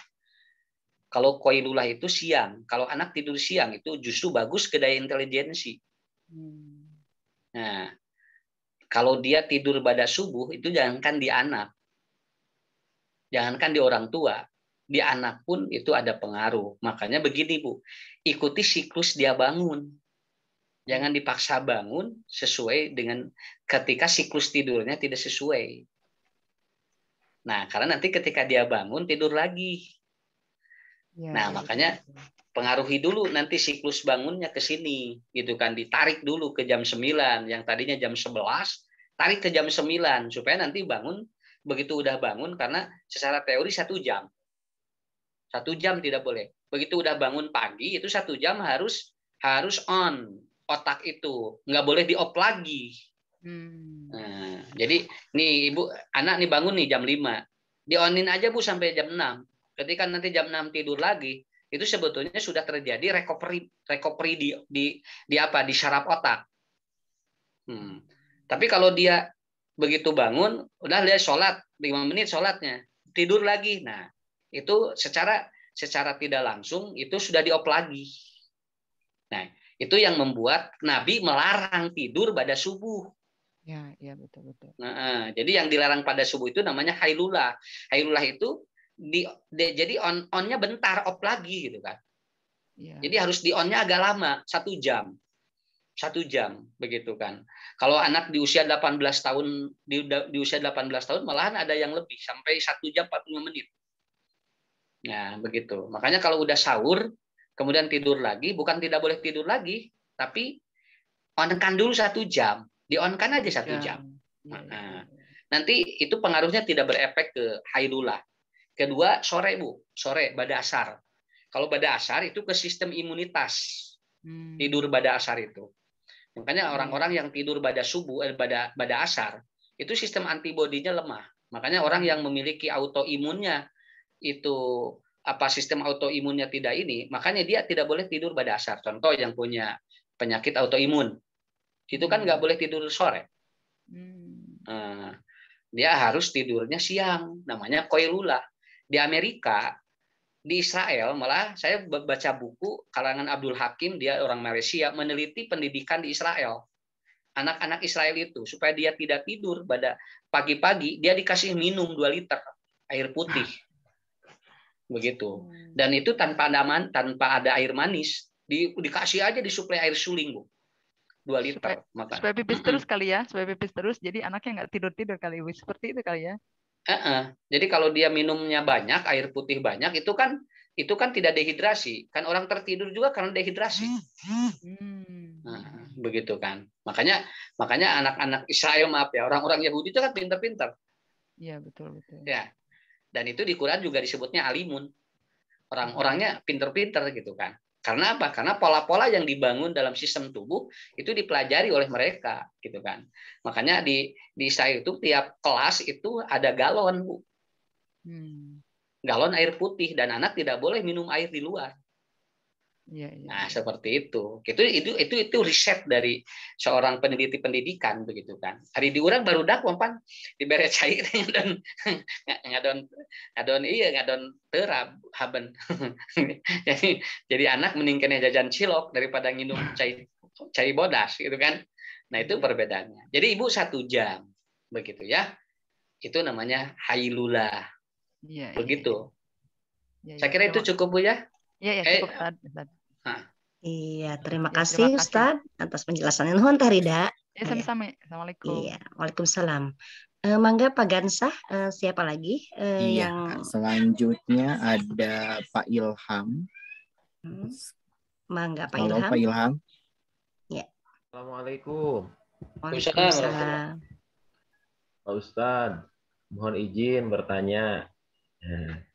Kalau koilulah itu siang. Kalau anak tidur siang itu justru bagus ke daya intelijensi. Nah, kalau dia tidur pada subuh itu jangankan di anak. Jangankan di orang tua, di anak pun itu ada pengaruh. Makanya begini, Bu. Ikuti siklus dia bangun. Jangan dipaksa bangun sesuai dengan ketika siklus tidurnya tidak sesuai. Nah, karena nanti ketika dia bangun tidur lagi. Nah, makanya pengaruhi dulu nanti siklus bangunnya ke sini, gitu kan. Ditarik dulu ke jam 9, yang tadinya jam 11, tarik ke jam 9 supaya nanti bangun begitu udah bangun, karena secara teori 1 jam. 1 jam tidak boleh. Begitu udah bangun pagi itu 1 jam harus on otak itu, nggak boleh di off lagi. Nah, jadi nih Ibu, anak nih bangun nih jam 5, di-onin aja Bu sampai jam 6. Ketika nanti jam 6 tidur lagi, itu sebetulnya sudah terjadi recovery di saraf otak. Tapi kalau dia begitu bangun, udah dia sholat 5 menit sholatnya, tidur lagi. Nah, itu secara tidak langsung itu sudah di off lagi. Nah, itu yang membuat Nabi melarang tidur pada subuh. Ya, betul. Nah, jadi yang dilarang pada subuh itu namanya hailulah. Hailulah itu jadi on-nya bentar, off lagi gitu kan. Ya. Jadi harus di-on-nya agak lama, 1 jam. 1 jam begitu kan. Kalau anak di usia 18 tahun di usia 18 tahun malahan ada yang lebih sampai 1 jam 45 menit. Nah, begitu. Makanya kalau udah sahur kemudian tidur lagi, bukan tidak boleh tidur lagi, tapi on-kan dulu 1 jam, di-on-kan aja 1 jam. Nah, nanti itu pengaruhnya tidak berefek ke hailulah. Kedua, sore Bu, sore pada asar. Kalau pada asar itu ke sistem imunitas, tidur pada asar itu. Makanya orang-orang yang tidur pada subuh, pada asar, itu sistem antibodinya lemah. Makanya orang yang memiliki autoimunnya itu sistem autoimunnya tidak ini, makanya dia tidak boleh tidur pada asar. Contoh yang punya penyakit autoimun, itu kan nggak boleh tidur sore. Dia harus tidurnya siang, namanya koilulah. Di Amerika, di Israel, malah saya baca buku karangan Abdul Hakim, dia orang Malaysia, meneliti pendidikan di Israel. Anak-anak Israel itu, supaya dia tidak tidur pada pagi-pagi, dia dikasih minum 2 liter air putih. Begitu. Dan itu tanpa ada air manis, dikasih aja disuplai air suling, Bu. 2 liter. Supaya pipis terus kali ya, supaya pipis terus, jadi anaknya nggak tidur-tidur kali, Bu. Seperti itu kali ya. Jadi kalau dia minumnya banyak, air putih banyak, itu kan tidak dehidrasi. Kan orang tertidur juga karena dehidrasi. Nah, begitu kan. Makanya anak-anak Israel, maaf ya, orang-orang Yahudi itu kan pintar-pintar. Iya, betul. Ya. Dan itu di Quran juga disebutnya alimun. Orang-orangnya pinter-pinter gitu kan. Karena apa? Karena pola-pola yang dibangun dalam sistem tubuh itu dipelajari oleh mereka gitu kan. Makanya di Israel itu tiap kelas itu ada galon, Bu. Galon air putih, dan anak tidak boleh minum air di luar. Nah, seperti itu. Itu riset dari seorang peneliti pendidikan begitu kan. Hari di urang baru dak pan dibere cair dan ngadon terab haben. jadi anak mending kena jajan cilok daripada nginum cai bodas gitu kan. Nah, itu perbedaannya. Jadi Ibu 1 jam begitu ya. Itu namanya hailulah. Begitu. Ya, Saya ya, kira itu terima, cukup Bu ya. ya, ya, cukup Ustaz. Ustaz. Nah, Iya, terima Ya, terima kasih kasih. Ustadz atas penjelasannya. Nuhun Teh Rida. Ya, Iya, sami-sami. Assalamualaikum. iya. Waalaikumsalam. Mangga Pak Gansah, siapa lagi Iya, yang selanjutnya ada Pak Ilham. Mangga Pak Halo Ilham? Pak Ilham. Ya. Assalamualaikum. Waalaikumsalam. Pak Ustadz, mohon izin bertanya. Mangga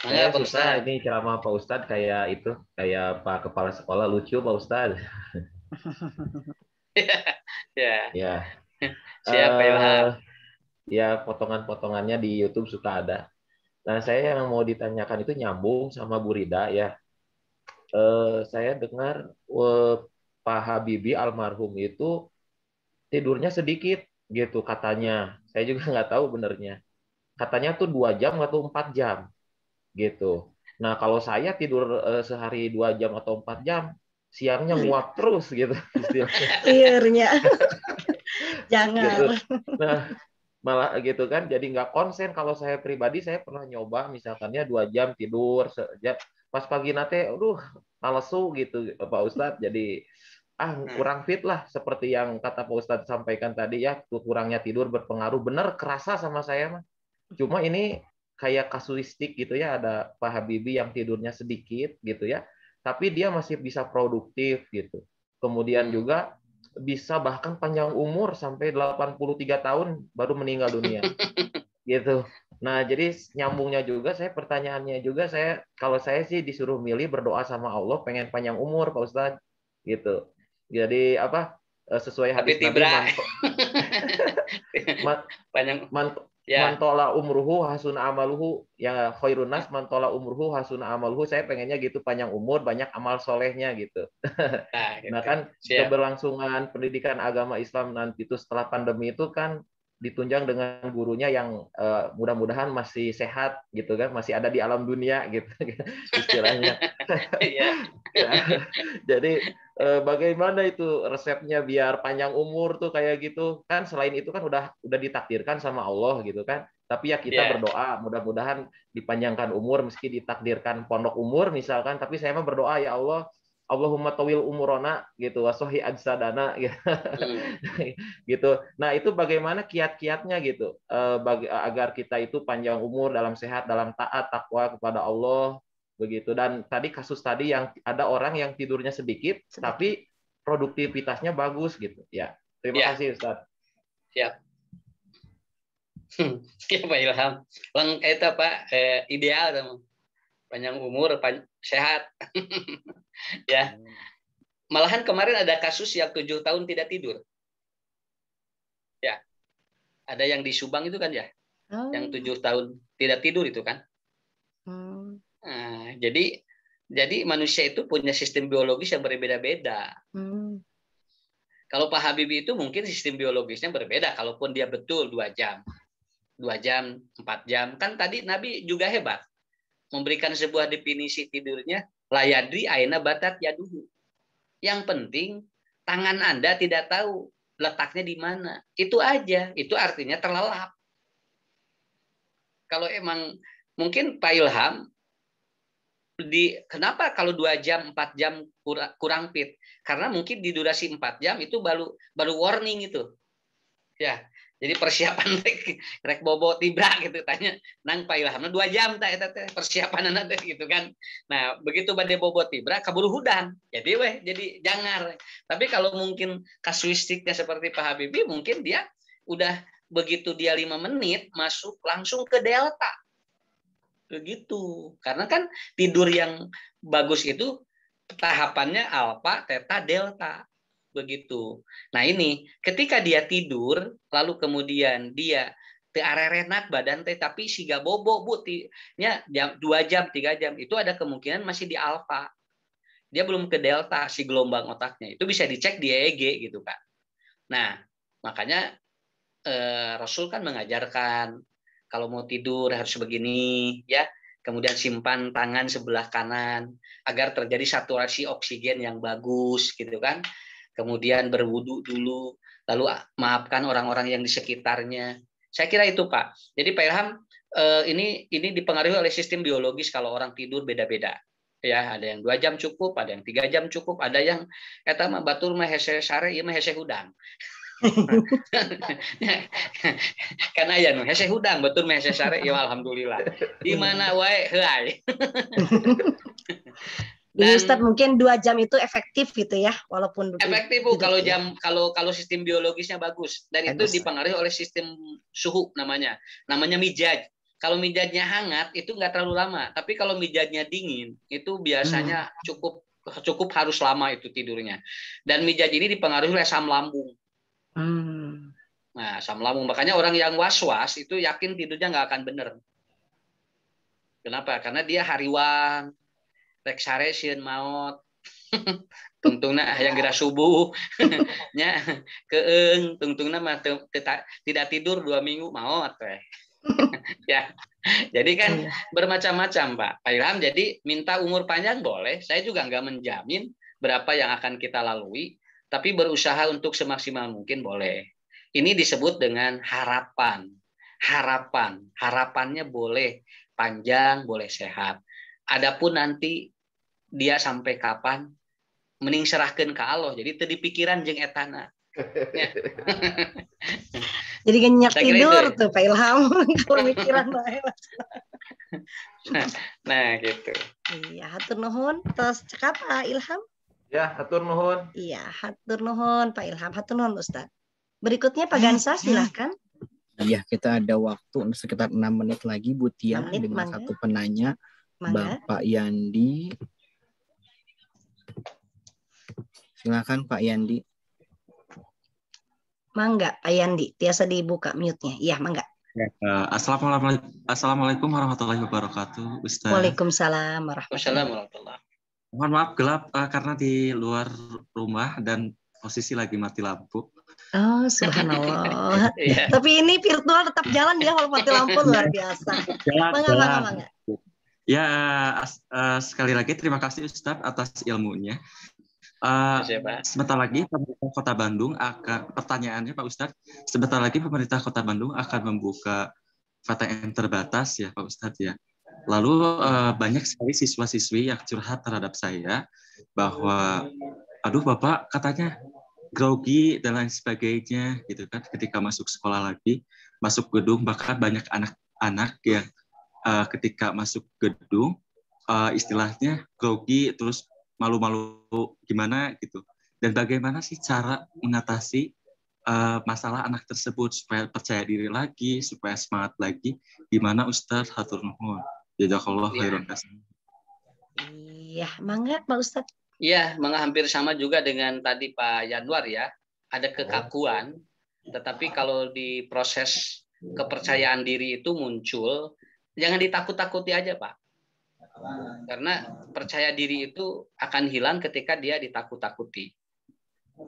Saya Pak suka Ustadz. ini ceramah Pak Ustadz kayak itu, kayak Pak Kepala Sekolah, lucu Pak Ustadz. Ya, Ya, siapa Ilham? ya potongan-potongannya di YouTube suka ada. Nah, saya yang mau ditanyakan itu nyambung sama Bu Rida ya. Saya dengar Pak Habibie almarhum itu tidurnya sedikit gitu katanya. Saya juga nggak tahu benernya. Katanya tuh 2 jam atau 4 jam gitu. Nah, kalau saya tidur sehari 2 jam atau 4 jam, siangnya nguap terus gitu istilahnya. Liarnya. Gitu. Jangan. Nah, malah gitu kan jadi nggak konsen. Kalau saya pribadi saya pernah nyoba misalkannya 2 jam tidur pas pagi nate aduh malesu gitu Pak Ustadz, jadi kurang fit lah seperti yang kata Pak Ustadz sampaikan tadi ya, kurangnya tidur berpengaruh, bener kerasa sama saya mah. Cuma ini kayak kasuistik gitu ya, ada Pak Habibie yang tidurnya sedikit gitu ya, tapi dia masih bisa produktif gitu. Kemudian juga bisa bahkan panjang umur sampai 83 tahun baru meninggal dunia. Gitu. Nah, jadi nyambungnya juga saya pertanyaannya juga kalau saya sih disuruh milih berdoa sama Allah pengen panjang umur Pak Ustadz gitu. Jadi apa sesuai hadis Nabi Panjang ya. mantola umruhu hasun amaluhu, ya khairun nas mantola umruhu hasun amaluhu. Saya pengennya gitu, panjang umur banyak amal solehnya gitu. Gitu. Nah kan keberlangsungan pendidikan agama Islam nanti itu setelah pandemi itu kan ditunjang dengan gurunya yang mudah-mudahan masih sehat gitu kan, masih ada di alam dunia gitu istilahnya. Ya. Jadi bagaimana itu resepnya biar panjang umur tuh kayak gitu kan? Selain itu kan udah ditakdirkan sama Allah gitu kan. Tapi ya kita berdoa mudah-mudahan dipanjangkan umur meski ditakdirkan pondok umur misalkan. Tapi saya mah berdoa ya Allah, Allahumma tawil umurona gitu, wasohi ajsadana gitu. Nah itu bagaimana kiat-kiatnya gitu agar kita itu panjang umur dalam sehat, dalam taat, takwa kepada Allah begitu. Dan tadi kasus tadi yang ada orang yang tidurnya sedikit. Tapi produktivitasnya bagus gitu ya. Terima kasih Ustaz. Siap. Ya Pak Ilham, itu Pak ideal teman. Panjang umur, sehat. Ya. Malahan kemarin ada kasus yang 7 tahun tidak tidur. Ya. Ada yang di Subang itu kan ya. Yang 7 tahun tidak tidur itu kan. Nah, jadi manusia itu punya sistem biologis yang berbeda-beda. Kalau Pak Habibie itu mungkin sistem biologisnya berbeda, kalaupun dia betul 2 jam. 2 jam, 4 jam. Kan tadi Nabi juga hebat. Memberikan sebuah definisi tidurnya, layadri aina batat yaduhu. Yang penting tangan Anda tidak tahu letaknya di mana. Itu aja. Itu artinya terlelap. Kalau emang mungkin Pak Ilham kenapa kalau 2 jam 4 jam kurang fit? Karena mungkin di durasi 4 jam itu baru warning itu. Ya. Jadi persiapan rek bobo tiba gitu tanya nang Pak Ilham 2 jam tak eta teh persiapan nanti gitu kan. Nah, begitu bade bobo tiba kaburu hudang. Jadi jangar. Tapi kalau mungkin kasuistiknya seperti Pak Habibie mungkin dia udah begitu dia 5 menit masuk langsung ke delta. Begitu. Karena kan tidur yang bagus itu tahapannya alfa, theta, delta. Begitu. Nah ini ketika dia tidur lalu kemudian dia teu arerenak badan teh tapi siga bobo Bu nya 2 jam 3 jam itu ada kemungkinan masih di alfa. Dia belum ke delta si gelombang otaknya. Itu bisa dicek di EEG gitu kan. Nah, makanya Rasul kan mengajarkan kalau mau tidur harus begini ya. Kemudian simpan tangan sebelah kanan agar terjadi saturasi oksigen yang bagus gitu kan. Kemudian berwudu dulu, lalu maafkan orang-orang yang di sekitarnya. Saya kira itu Pak. Jadi Pak Ilham ini dipengaruhi oleh sistem biologis. Kalau orang tidur beda-beda. Ya, ada yang 2 jam cukup, ada yang 3 jam cukup, ada yang eta mah batur mah hese sare, ieu mah hese hudang. Karena ya nu hese hudang batur mah hese sare, ya alhamdulillah. Di mana wae heuai. Jadi Dan Ustadz mungkin 2 jam itu efektif gitu ya, walaupun efektif Bu, kalau ya. kalau sistem biologisnya bagus, dan itu Bagus. dipengaruhi oleh sistem suhu namanya mijaj. Kalau mijajnya hangat itu nggak terlalu lama, tapi kalau mijajnya dingin itu biasanya cukup harus lama itu tidurnya. Dan mijaj ini dipengaruhi oleh asam lambung. Nah, asam lambung, makanya orang yang was-was itu yakin tidurnya nggak akan bener. Kenapa? Karena dia hariwang, rek sare sieun maot. Tungtungna yang gerak subuh nya keeng tungtungna mah tidak tidur 2 minggu maot teh. Ya. Jadi kan bermacam-macam Pak Ilham. Jadi minta umur panjang boleh, saya juga nggak menjamin berapa yang akan kita lalui, tapi berusaha untuk semaksimal mungkin boleh. Ini disebut dengan harapan. Harapannya boleh panjang, boleh sehat. Adapun nanti dia sampai kapan, mending serahkeun ka Allah. Jadi teu dipikiran jeung etana. Ya. Jadi nyenyak tidur Ya. tuh Pak Ilham kalau mikiran bae. Nah, gitu. Iya, hatur nuhun. Terus cekap Pak Ilham? Ya, hatur nuhun. Iya, hatur nuhun Pak Ilham, hatur nuhun Ustaz. Berikutnya Pak Gansa, silahkan. Iya, kita ada waktu sekitar 6 menit lagi Bu Tia dengan mangga. satu penanya, Mangga. Bapak Yandi. Silakan Pak Yandi. Mangga Pak Yandi, biasa dibuka mute-nya. Iya, mangga. Assalamualaikum warahmatullahi wabarakatuh, Ustaz. Waalaikumsalam warahmatullahi wabarakatuh. Mohon maaf gelap karena di luar rumah dan posisi lagi mati lampu. Oh, subhanallah. Tapi ini virtual tetap jalan ya kalau mati lampu, luar biasa. Mangga. Ya, sekali lagi terima kasih Ustadz atas ilmunya. Sebentar lagi pemerintah Kota Bandung pertanyaannya Pak Ustadz, sebentar lagi pemerintah Kota Bandung akan membuka PTN terbatas ya Pak Ustadz ya. Lalu banyak sekali siswa-siswi yang curhat terhadap saya bahwa, aduh Bapak katanya grogi dan lain sebagainya gitu kan ketika masuk sekolah lagi, masuk gedung, bahkan banyak anak-anak yang ketika masuk gedung istilahnya grogi terus malu-malu gimana gitu. Dan bagaimana sih cara mengatasi masalah anak tersebut supaya percaya diri lagi, supaya semangat lagi? Gimana Ustadz? Hatur nuhun. Jazakallah khairan katsir. Iya, mangga Pak Ustadz. Iya, hampir sama juga dengan tadi Pak Yanwar ya. Ada kekakuan, tetapi kalau di proses kepercayaan diri itu muncul, jangan ditakut-takuti aja Pak. Karena percaya diri itu akan hilang ketika dia ditakut-takuti.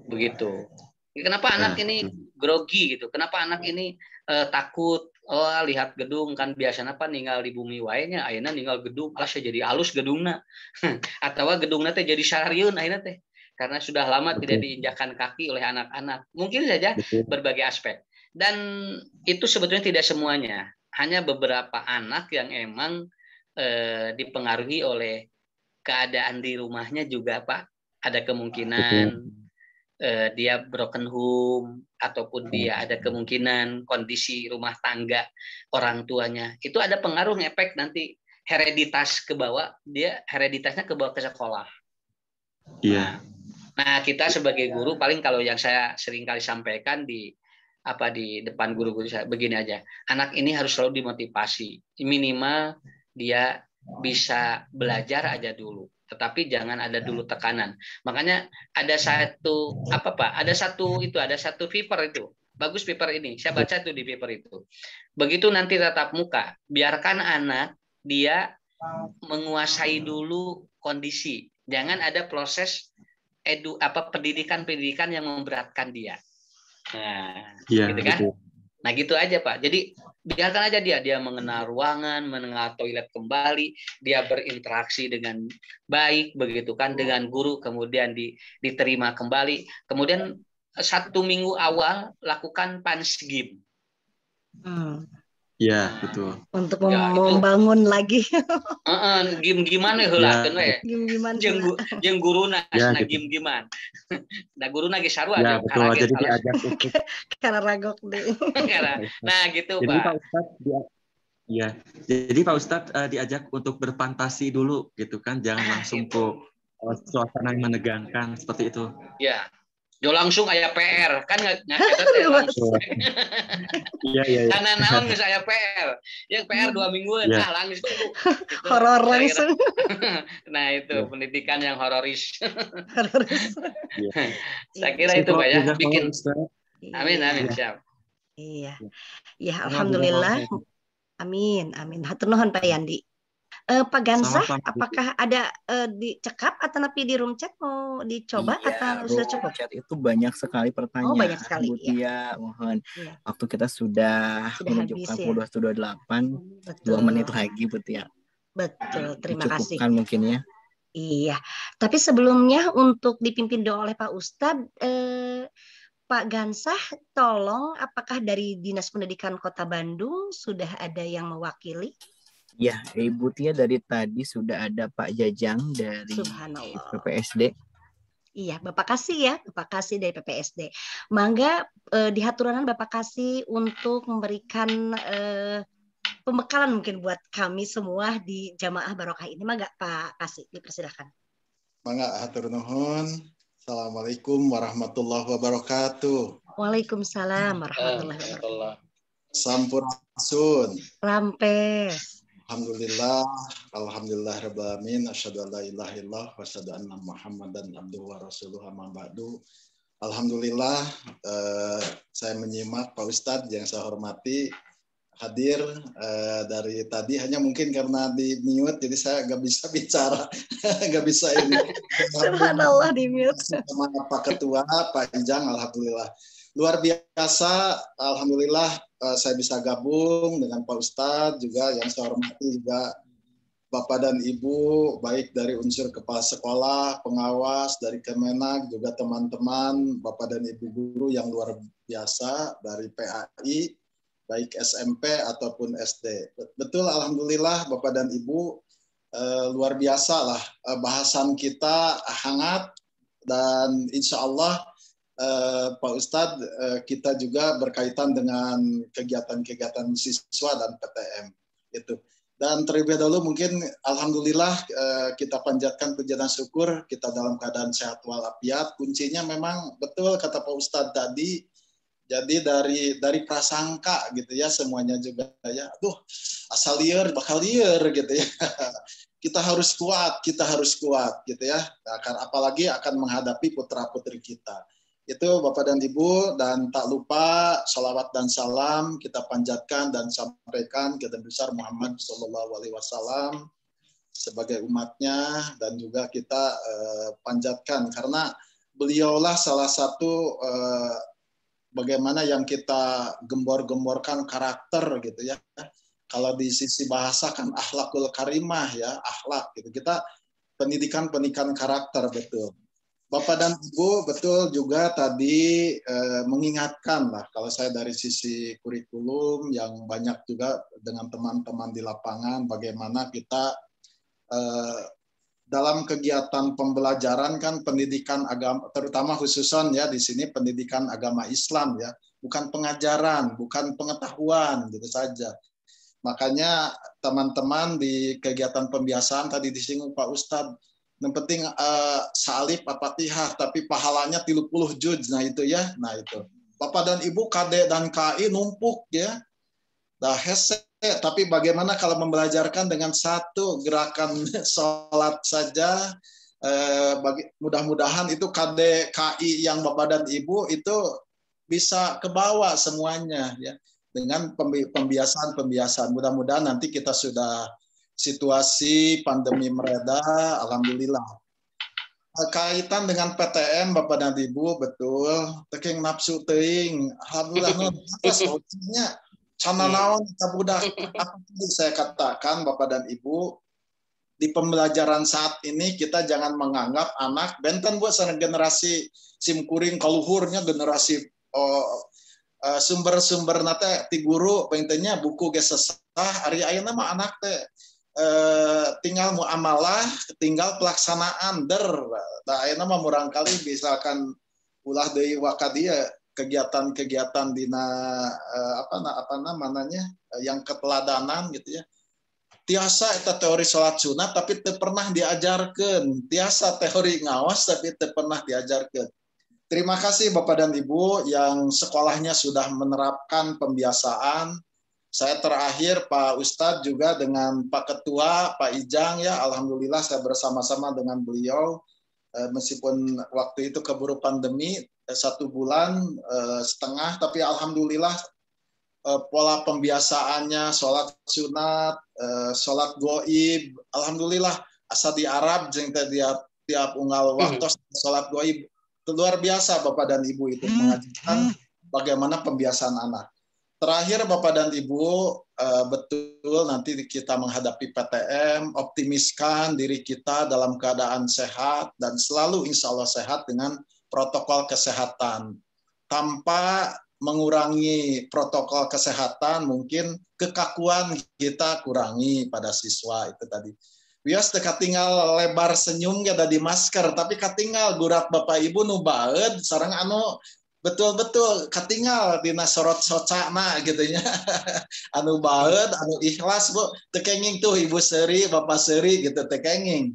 Begitu. Kenapa anak ini grogi gitu? Kenapa anak ini takut? Oh, lihat gedung kan biasanya apa ninggal di bumi wae nya, ayeuna ninggal gedung, alah saya jadi alus gedungna. Atau gedungna teh jadi sarariun ayeuna teh. Karena sudah lama tidak diinjakkan kaki oleh anak-anak. Mungkin saja berbagai aspek. Dan itu sebetulnya tidak semuanya. Hanya beberapa anak yang emang dipengaruhi oleh keadaan di rumahnya juga Pak. Ada kemungkinan dia broken home, ataupun dia ada kemungkinan kondisi rumah tangga orang tuanya. Itu ada pengaruh ngefek nanti hereditas ke bawah, hereditasnya ke bawah ke sekolah. Iya. Nah, kita sebagai guru paling kalau yang saya sering kali sampaikan di depan guru-guru saya begini aja. Anak ini harus selalu dimotivasi. Minimal dia bisa belajar aja dulu, tetapi jangan ada dulu tekanan. Makanya ada satu ada satu paper itu bagus, paper ini saya baca tuh di paper itu. Begitu nanti tatap muka, biarkan anak dia menguasai dulu kondisi, jangan ada proses pendidikan yang memberatkan dia. Nah, gitu kan? Betul. Nah gitu aja Pak. Jadi biarkan aja dia mengenal ruangan, mengenal toilet kembali, dia berinteraksi dengan baik begitu kan dengan guru, kemudian diterima kembali. Kemudian 1 minggu awal lakukan punch game. Ya, betul. Untuk Ya, itu. membangun lagi. Game gimana heula kan we? Game gimana? Jeung guruna Ya, asna gitu. game giman. Da guruna ge sarua Ya, jeung betul. karaget Jadi salah. diajak untuk Karena ragok deh. Nah, gitu, Jadi Pak Pak. Ustadz ya. Jadi Pak Ustadz diajak untuk berfantasi dulu gitu kan, jangan langsung Gitu. ke suasana yang menegangkan seperti itu. Ya. Jo langsung aya PR kan eta teh langsung. Iya. Karena naon geus aya PR. Yang PR 2 mingguan Ya. langsung. Gitu. Horor langsung. Nah, itu Ya. pendidikan yang hororis. Ya. Saya kira itu Pak ya, bikin. Amin, Iya. siap. Iya. Ya, alhamdulillah. Amin. Hatur nuhun Pak Yandi. Pak Gansah, apakah ada dicekap atau napi di room chat mau dicoba atau sudah cukup? Chat itu banyak sekali pertanyaan. Oh, banyak sekali. Bu Tia, mohon. Waktu kita sudah menunjukkan habis, ya? 22.28, 2 menit lagi Bu Tia. Betul, terima kasih. Dicukupkan mungkin ya. Iya, tapi sebelumnya untuk dipimpin doa oleh Pak Ustadz, Pak Gansah, tolong apakah dari Dinas Pendidikan Kota Bandung sudah ada yang mewakili? Ya, Ibu Tia, dari tadi sudah ada Pak Jajang dari PPSD. Iya, Bapak kasih dari PPSD. Mangga di haturanan Bapak kasih untuk memberikan pembekalan mungkin buat kami semua di Jamaah Barokah ini. Mangga Pak kasih, dipersilakan. Mangga hatur nuhun. Assalamualaikum warahmatullahi wabarakatuh. Waalaikumsalam warahmatullahi wabarakatuh. Sampurasun. Rampes. Alhamdulillah rabbil alamin, asyhadu an la ilaha illallah wa asyhadu anna Muhammadan abduhu wa rasuluhu amma ba'du. Alhamdulillah, saya menyimak Pak Ustadz yang saya hormati hadir dari tadi, hanya mungkin karena di mute jadi saya nggak bisa bicara, nggak bisa ini. Subhanallah, di mute. Sama Pak Ketua, Pak Ijang, alhamdulillah. Luar biasa, alhamdulillah saya bisa gabung dengan Pak Ustadz juga yang saya hormati, juga Bapak dan Ibu, baik dari unsur kepala sekolah, pengawas, dari Kemenag, juga teman-teman, Bapak dan Ibu guru yang luar biasa dari PAI, baik SMP ataupun SD. Betul, alhamdulillah Bapak dan Ibu, luar biasa lah bahasan kita hangat, dan insya Allah Pak Ustadz, kita juga berkaitan dengan kegiatan-kegiatan siswa dan PTM itu. Dan terlebih dahulu mungkin alhamdulillah kita panjatkan puji dan syukur, kita dalam keadaan sehat walafiat. Kuncinya memang betul kata Pak Ustadz tadi. Jadi dari prasangka gitu ya, semuanya juga ya. Aduh, asal liar bakal liar gitu ya. Kita harus kuat gitu ya. Nah, apalagi akan menghadapi putra-putri kita. Itu Bapak dan Ibu, dan tak lupa salawat dan salam kita panjatkan dan sampaikan ke Nabi besar Muhammad SAW sebagai umatnya, dan juga kita panjatkan karena beliaulah salah satu bagaimana yang kita gembor-gemborkan karakter gitu ya. Kalau di sisi bahasa kan akhlakul karimah ya, akhlak gitu. Kita pendidikan karakter, betul. Bapak dan Ibu, betul juga tadi mengingatkan lah, kalau saya dari sisi kurikulum yang banyak juga dengan teman-teman di lapangan, bagaimana kita dalam kegiatan pembelajaran kan pendidikan agama, terutama khususan ya di sini pendidikan agama Islam ya, bukan pengajaran, bukan pengetahuan gitu saja. Makanya teman-teman di kegiatan pembiasaan tadi disinggung Pak Ustadz, yang penting salib Al-Fatihah, tapi pahalanya 30 juz. Nah itu ya, nah itu. Bapak dan Ibu KD dan KI numpuk ya. Dah hese, tapi bagaimana kalau membelajarkan dengan satu gerakan sholat saja, mudah-mudahan itu KD KI yang Bapak dan Ibu itu bisa ke bawah semuanya ya. Dengan pembiasaan. Mudah-mudahan nanti kita sudah situasi pandemi mereda, alhamdulillah. Kaitan dengan PTM Bapak dan Ibu, betul. Teking nafsu teuing, alhamdulillah solusinya cana naon budak. Apa tadi saya katakan Bapak dan Ibu, di pembelajaran saat ini kita jangan menganggap anak benten buat sana generasi simkuring kaluhurnya generasi sumber-sumber nate ti guru pentingnya buku ge sesah ari ayeuna mah anak teh tinggal muamalah, tinggal pelaksanaan da ayeuna mah murangkali misalkan ulah deui wakadia kegiatan-kegiatan dina apa namanya yang keteladanan gitu ya. Tiasa eta teori salat sunat tapi teu pernah diajarkeun, tiasa teori ngaos tapi teu pernah diajarkeun. Terima kasih Bapak dan Ibu yang sekolahnya sudah menerapkan pembiasaan. Saya terakhir Pak Ustadz juga dengan Pak Ketua, Pak Ijang ya, alhamdulillah saya bersama-sama dengan beliau. Meskipun waktu itu keburu pandemi 1 bulan setengah, tapi alhamdulillah pola pembiasaannya, sholat sunat, sholat goib, alhamdulillah asa di Arab jeung tiap unggal waktu sholat goib. Luar biasa Bapak dan Ibu itu mengajarkan bagaimana pembiasaan anak. Terakhir Bapak dan Ibu, betul nanti kita menghadapi PTM, optimiskan diri kita dalam keadaan sehat dan selalu insya Allah sehat dengan protokol kesehatan. Tanpa mengurangi protokol kesehatan, mungkin kekakuan kita kurangi pada siswa itu tadi. Bias teh katinggal lebar senyum ge da di masker, tapi katinggal gurat Bapak Ibu nu baeud sareng anu betul-betul katinggal dina sorot socana gitu nya. Anu baeud, anu ikhlas Bu, teu kenging tuh Ibu Seuri, Bapak Seuri gitu teu kenging.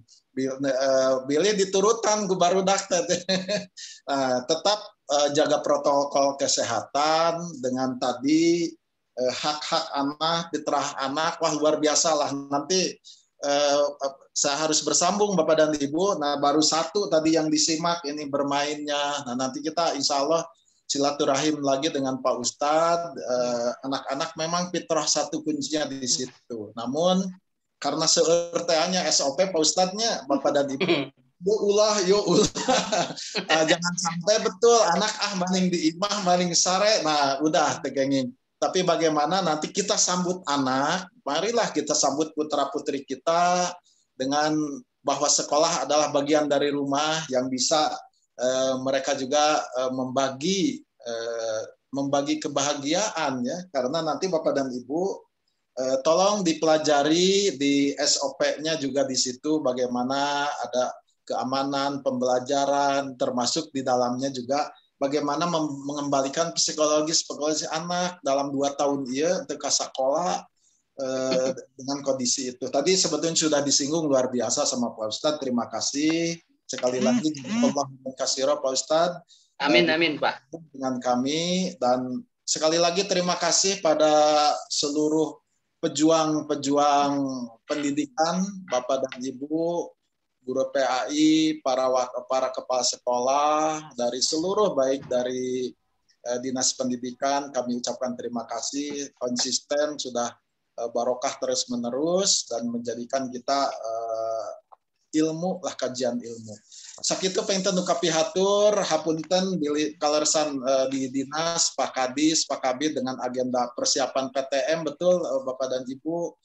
Bilih diturutan ku barudak teh. Tetap jaga protokol kesehatan dengan tadi hak-hak anak, fitrah anak, wah luar biasa lah nanti. Saya harus bersambung Bapak dan Ibu. Nah baru 1 tadi yang disimak ini bermainnya. Nah nanti kita insya Allah silaturahim lagi dengan Pak Ustadz. Anak-anak memang fitrah satu kuncinya di situ. Namun karena seerteannya SOP Pak Ustadznya Bapak dan Ibu. Yuk ulah. Jangan sampai betul anak maning di imah maning sare. Nah udah tegengin. Tapi bagaimana nanti kita sambut anak, marilah kita sambut putra-putri kita dengan bahwa sekolah adalah bagian dari rumah yang bisa mereka juga membagi kebahagiaan ya. Karena nanti Bapak dan Ibu tolong dipelajari di SOP-nya juga di situ bagaimana ada keamanan pembelajaran termasuk di dalamnya juga bagaimana mengembalikan psikologis anak dalam 2 tahun untuk ke sekolah dengan kondisi itu. Tadi sebetulnya sudah disinggung luar biasa sama Pak Ustadz. Terima kasih sekali lagi. Allah kasih Pak Ustadz. Amin Pak. Dengan kami dan sekali lagi terima kasih pada seluruh pejuang-pejuang pendidikan Bapak dan Ibu. Guru PAI, para kepala sekolah dari seluruh baik dari Dinas Pendidikan kami ucapkan terima kasih konsisten sudah barokah terus menerus dan menjadikan kita ilmu lah kajian ilmu. Sakitu pengten nukapi hatur hapunten bilih kalersan di Dinas Pak Kadis, Pak Kabid dengan agenda persiapan PTM betul Bapak dan Ibu.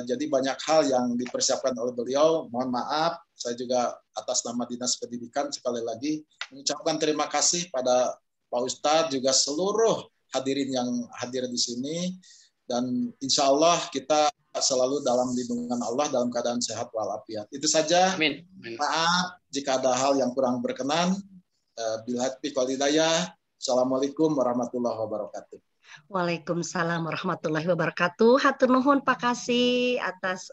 Jadi banyak hal yang dipersiapkan oleh beliau. Mohon maaf, saya juga atas nama Dinas Pendidikan sekali lagi mengucapkan terima kasih pada Pak Ustadz juga seluruh hadirin yang hadir di sini dan insya Allah kita selalu dalam lindungan Allah dalam keadaan sehat walafiat. Itu saja. Amin. Maaf jika ada hal yang kurang berkenan. Billahi taufiq wal hidayah. Assalamualaikum warahmatullahi wabarakatuh. Waalaikumsalam warahmatullahi wabarakatuh. Hatur nuhun Pak Kasih atas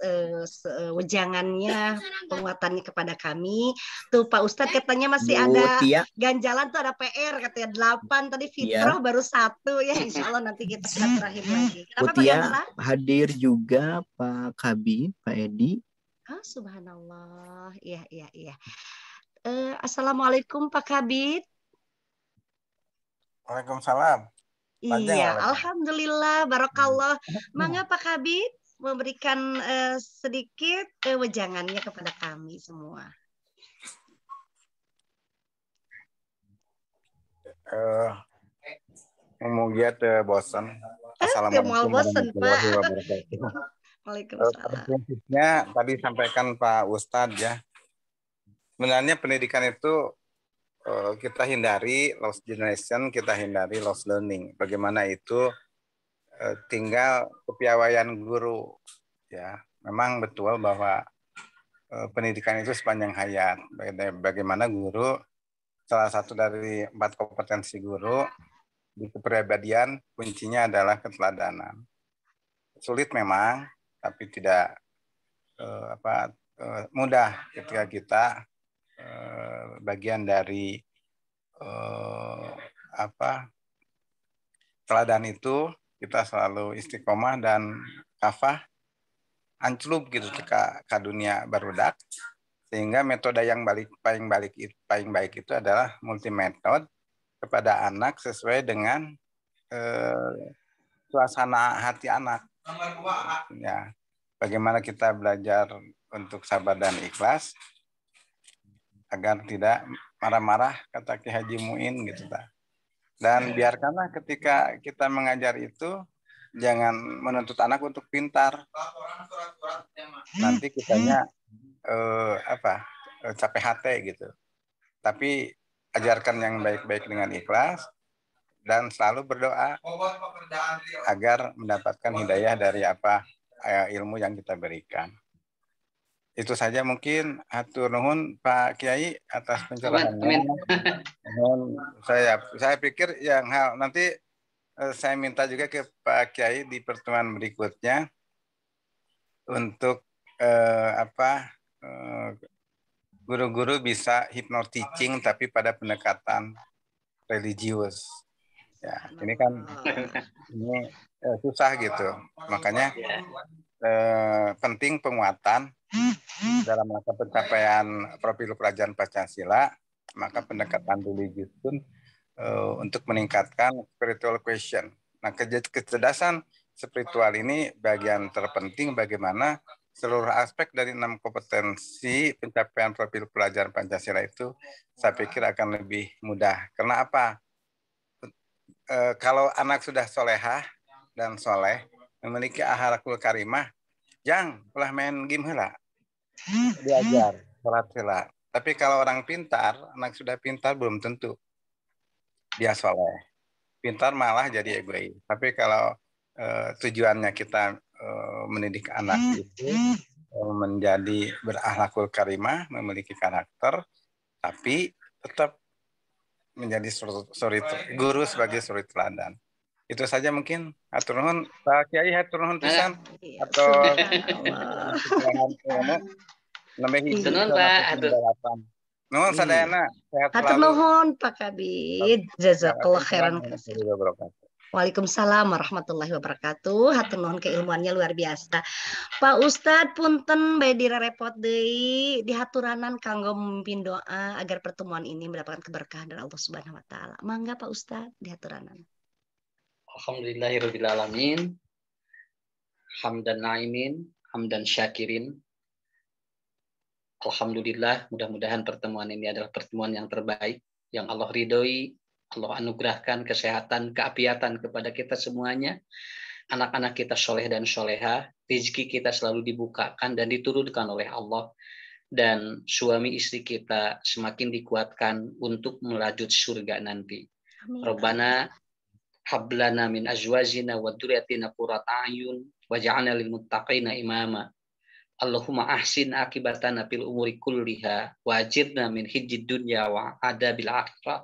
wejangannya, penguatannya kepada kami. Tuh Pak Ustadz katanya masih ada ganjalan tuh ada PR katanya 8 tadi fitrah baru 1 ya. Insya Allah nanti kita terakhir lagi. Kenapa Pak hadir juga Pak Kabi, Pak Edi. Oh, subhanallah. Iya. Assalamualaikum Pak Kabid. Waalaikumsalam. Iya, alhamdulillah, barakallah. Mangga Pak Kabid memberikan sedikit wejangannya kepada kami semua. Mugia teu bosan. Assalamualaikum warahmatullahi wabarakatuh. Waalaikumsalam. Prinsipnya tadi sampaikan Pak Ustadz ya. Sebenarnya pendidikan itu kita hindari lost generation, kita hindari lost learning. Bagaimana itu tinggal kepiawaian guru. Ya, memang betul bahwa pendidikan itu sepanjang hayat. Bagaimana guru, salah satu dari 4 kompetensi guru di kepribadian, kuncinya adalah keteladanan. Sulit memang, tapi tidak mudah ketika kita bagian dari teladan itu, kita selalu istiqomah dan kafah anclub gitu ke dunia barudak, sehingga metode yang paling baik itu adalah multi metode kepada anak sesuai dengan suasana hati anak. Ya, bagaimana kita belajar untuk sabar dan ikhlas agar tidak marah-marah, kata Ki Haji Muin gitu, Pak. Dan biarkanlah ketika kita mengajar itu jangan menuntut anak untuk pintar. Nanti kitanya capek hati gitu. Tapi ajarkan yang baik-baik dengan ikhlas dan selalu berdoa agar mendapatkan hidayah dari ilmu yang kita berikan. Itu saja mungkin. Hatur nuhun Pak Kiai atas pencerahannya. Saya pikir yang hal nanti saya minta juga ke Pak Kiai di pertemuan berikutnya untuk guru-guru bisa hypnoteaching tapi pada pendekatan religius. Ya, ini kan susah gitu. Makanya penting penguatan dalam rangka pencapaian profil pelajaran Pancasila, maka pendekatan religius pun untuk meningkatkan spiritual question. Nah, kecerdasan spiritual ini bagian terpenting bagaimana seluruh aspek dari 6 kompetensi pencapaian profil pelajaran Pancasila itu saya pikir akan lebih mudah. Karena apa? Kalau anak sudah solehah dan soleh, memiliki akhlakul karimah, jangan ulah main game heula. Diajar sholat heula. Tapi kalau orang pintar, anak sudah pintar belum tentu dia soleh. Pintar malah jadi egois. Tapi kalau tujuannya kita mendidik anak itu menjadi berakhlakul karimah, memiliki karakter, tapi tetap menjadi guru sebagai suri teladan. Itu saja mungkin. Hatur nuhun Pak Kiai, hatur nuhun pisan atau nambah hiji Pak. Nuhun sadayana sehat selalu. Hatur nuhun Pak Kabid. Jazakallah khairan katsir. Waalaikumsalam warahmatullahi wabarakatuh. Hatur nuhun keilmuannya luar biasa. Pak Ustadz punten bae direrepot deui dihaturanan kanggo memimpin doa agar pertemuan ini mendapatkan keberkahan dari Allah Subhanahu wa taala. Mangga Pak Ustadz dihaturanan. Alhamdulillahirabbil alamin. Hamdan naimin, hamdan syakirin. Alhamdulillah, mudah-mudahan pertemuan ini adalah pertemuan yang terbaik yang Allah ridhoi. Allah anugerahkan kesehatan, keapiatan kepada kita semuanya. Anak-anak kita soleh dan soleha, rezeki kita selalu dibukakan dan diturunkan oleh Allah. Dan suami istri kita semakin dikuatkan untuk melajut surga nanti. Rabbana hablana min azwajina wa dzurriyyatina qurrata a'yun waj'alna lil muttaqina imama. Allahumma ahsin akibatana fil umuri kulliha wajirna min khizyid dunya wa adabil akhirah.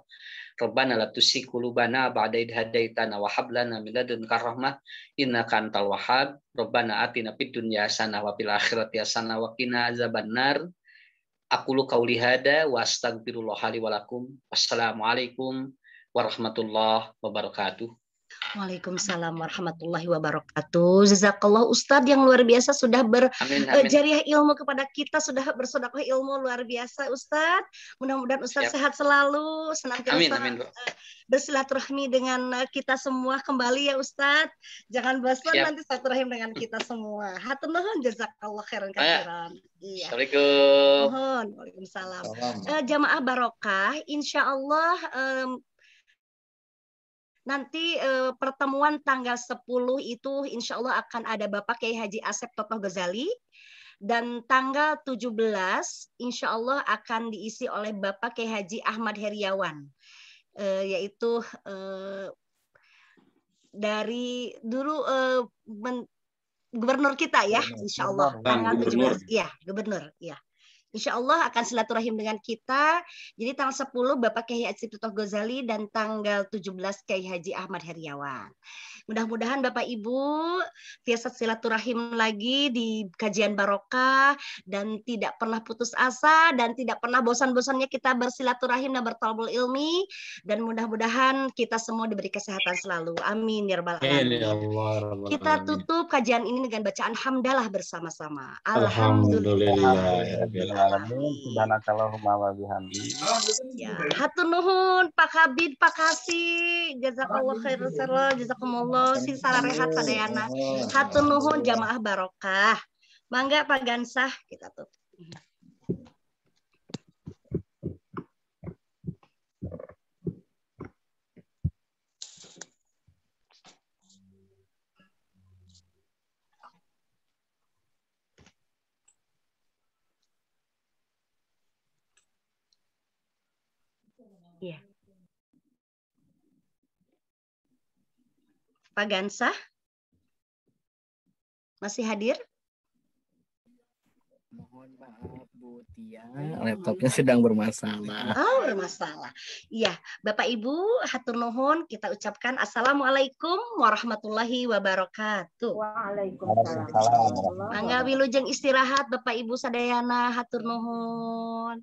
Rabbana la tuzigh qulubana ba'da idh hadaitana wa hab lana min ladunka rahmah innaka antal wahhab. Rabbana atina fid dunya hasanah wa fil akhirati hasanah wa qina azabannar. Aqulu qauli hada wa astaghfirullah li wa lakum. Wassalamualaikum warahmatullahi wabarakatuh. Waalaikumsalam warahmatullahi wabarakatuh. Jazakallah Ustadz yang luar biasa sudah berjariah ilmu kepada kita, sudah bersedekah ilmu luar biasa Ustadz. Mudah-mudahan Ustadz sehat selalu, senantiasa bersilaturahmi dengan kita semua kembali ya Ustadz. Jangan bosan nanti silaturahim dengan kita semua. Hatur nuhun jazakallah khairan katsiran. Iya. Assalamualaikum. Waalaikumsalam. Jamaah barokah, insyaallah nanti pertemuan tanggal 10 itu insya Allah akan ada Bapak Kiai Haji Asep Totoh Ghazali dan tanggal 17 insya Allah akan diisi oleh Bapak Kiai Haji Ahmad Heriawan, yaitu dari dulu gubernur kita ya, insya Allah tanggal 17, iya gubernur, ya. Insya Allah akan silaturahim dengan kita. Jadi tanggal 10 Bapak Kiai Haji Siptoh Ghazali dan tanggal 17 Kiai Haji Ahmad Heriawan. Mudah-mudahan Bapak Ibu biasa silaturahim lagi di kajian barokah dan tidak pernah putus asa dan tidak pernah bosan-bosannya kita bersilaturahim dan bertolabul ilmi, dan mudah-mudahan kita semua diberi kesehatan selalu. Amin ya rabbal alamin. Kita tutup kajian ini dengan bacaan hamdalah bersama-sama. Alhamdulillah. Subhanakallahumma wa bihamdi. Ya, hatur nuhun Pak Habib, Pak Kasih, jazakallah khairan sarwa, jazakumullah sing salah rehat sadayana. Hatur nuhun jamaah barokah. Mangga Pak Gansah kita tutup. Iya. Pak Gansah masih hadir? Mohon maaf Bu Tia, laptopnya sedang bermasalah. Oh, bermasalah. Iya, Bapak Ibu, hatur nuhun, kita ucapkan assalamualaikum warahmatullahi wabarakatuh. Waalaikumsalam. Mangga wilujeng istirahat Bapak Ibu sadayana, hatur nuhun.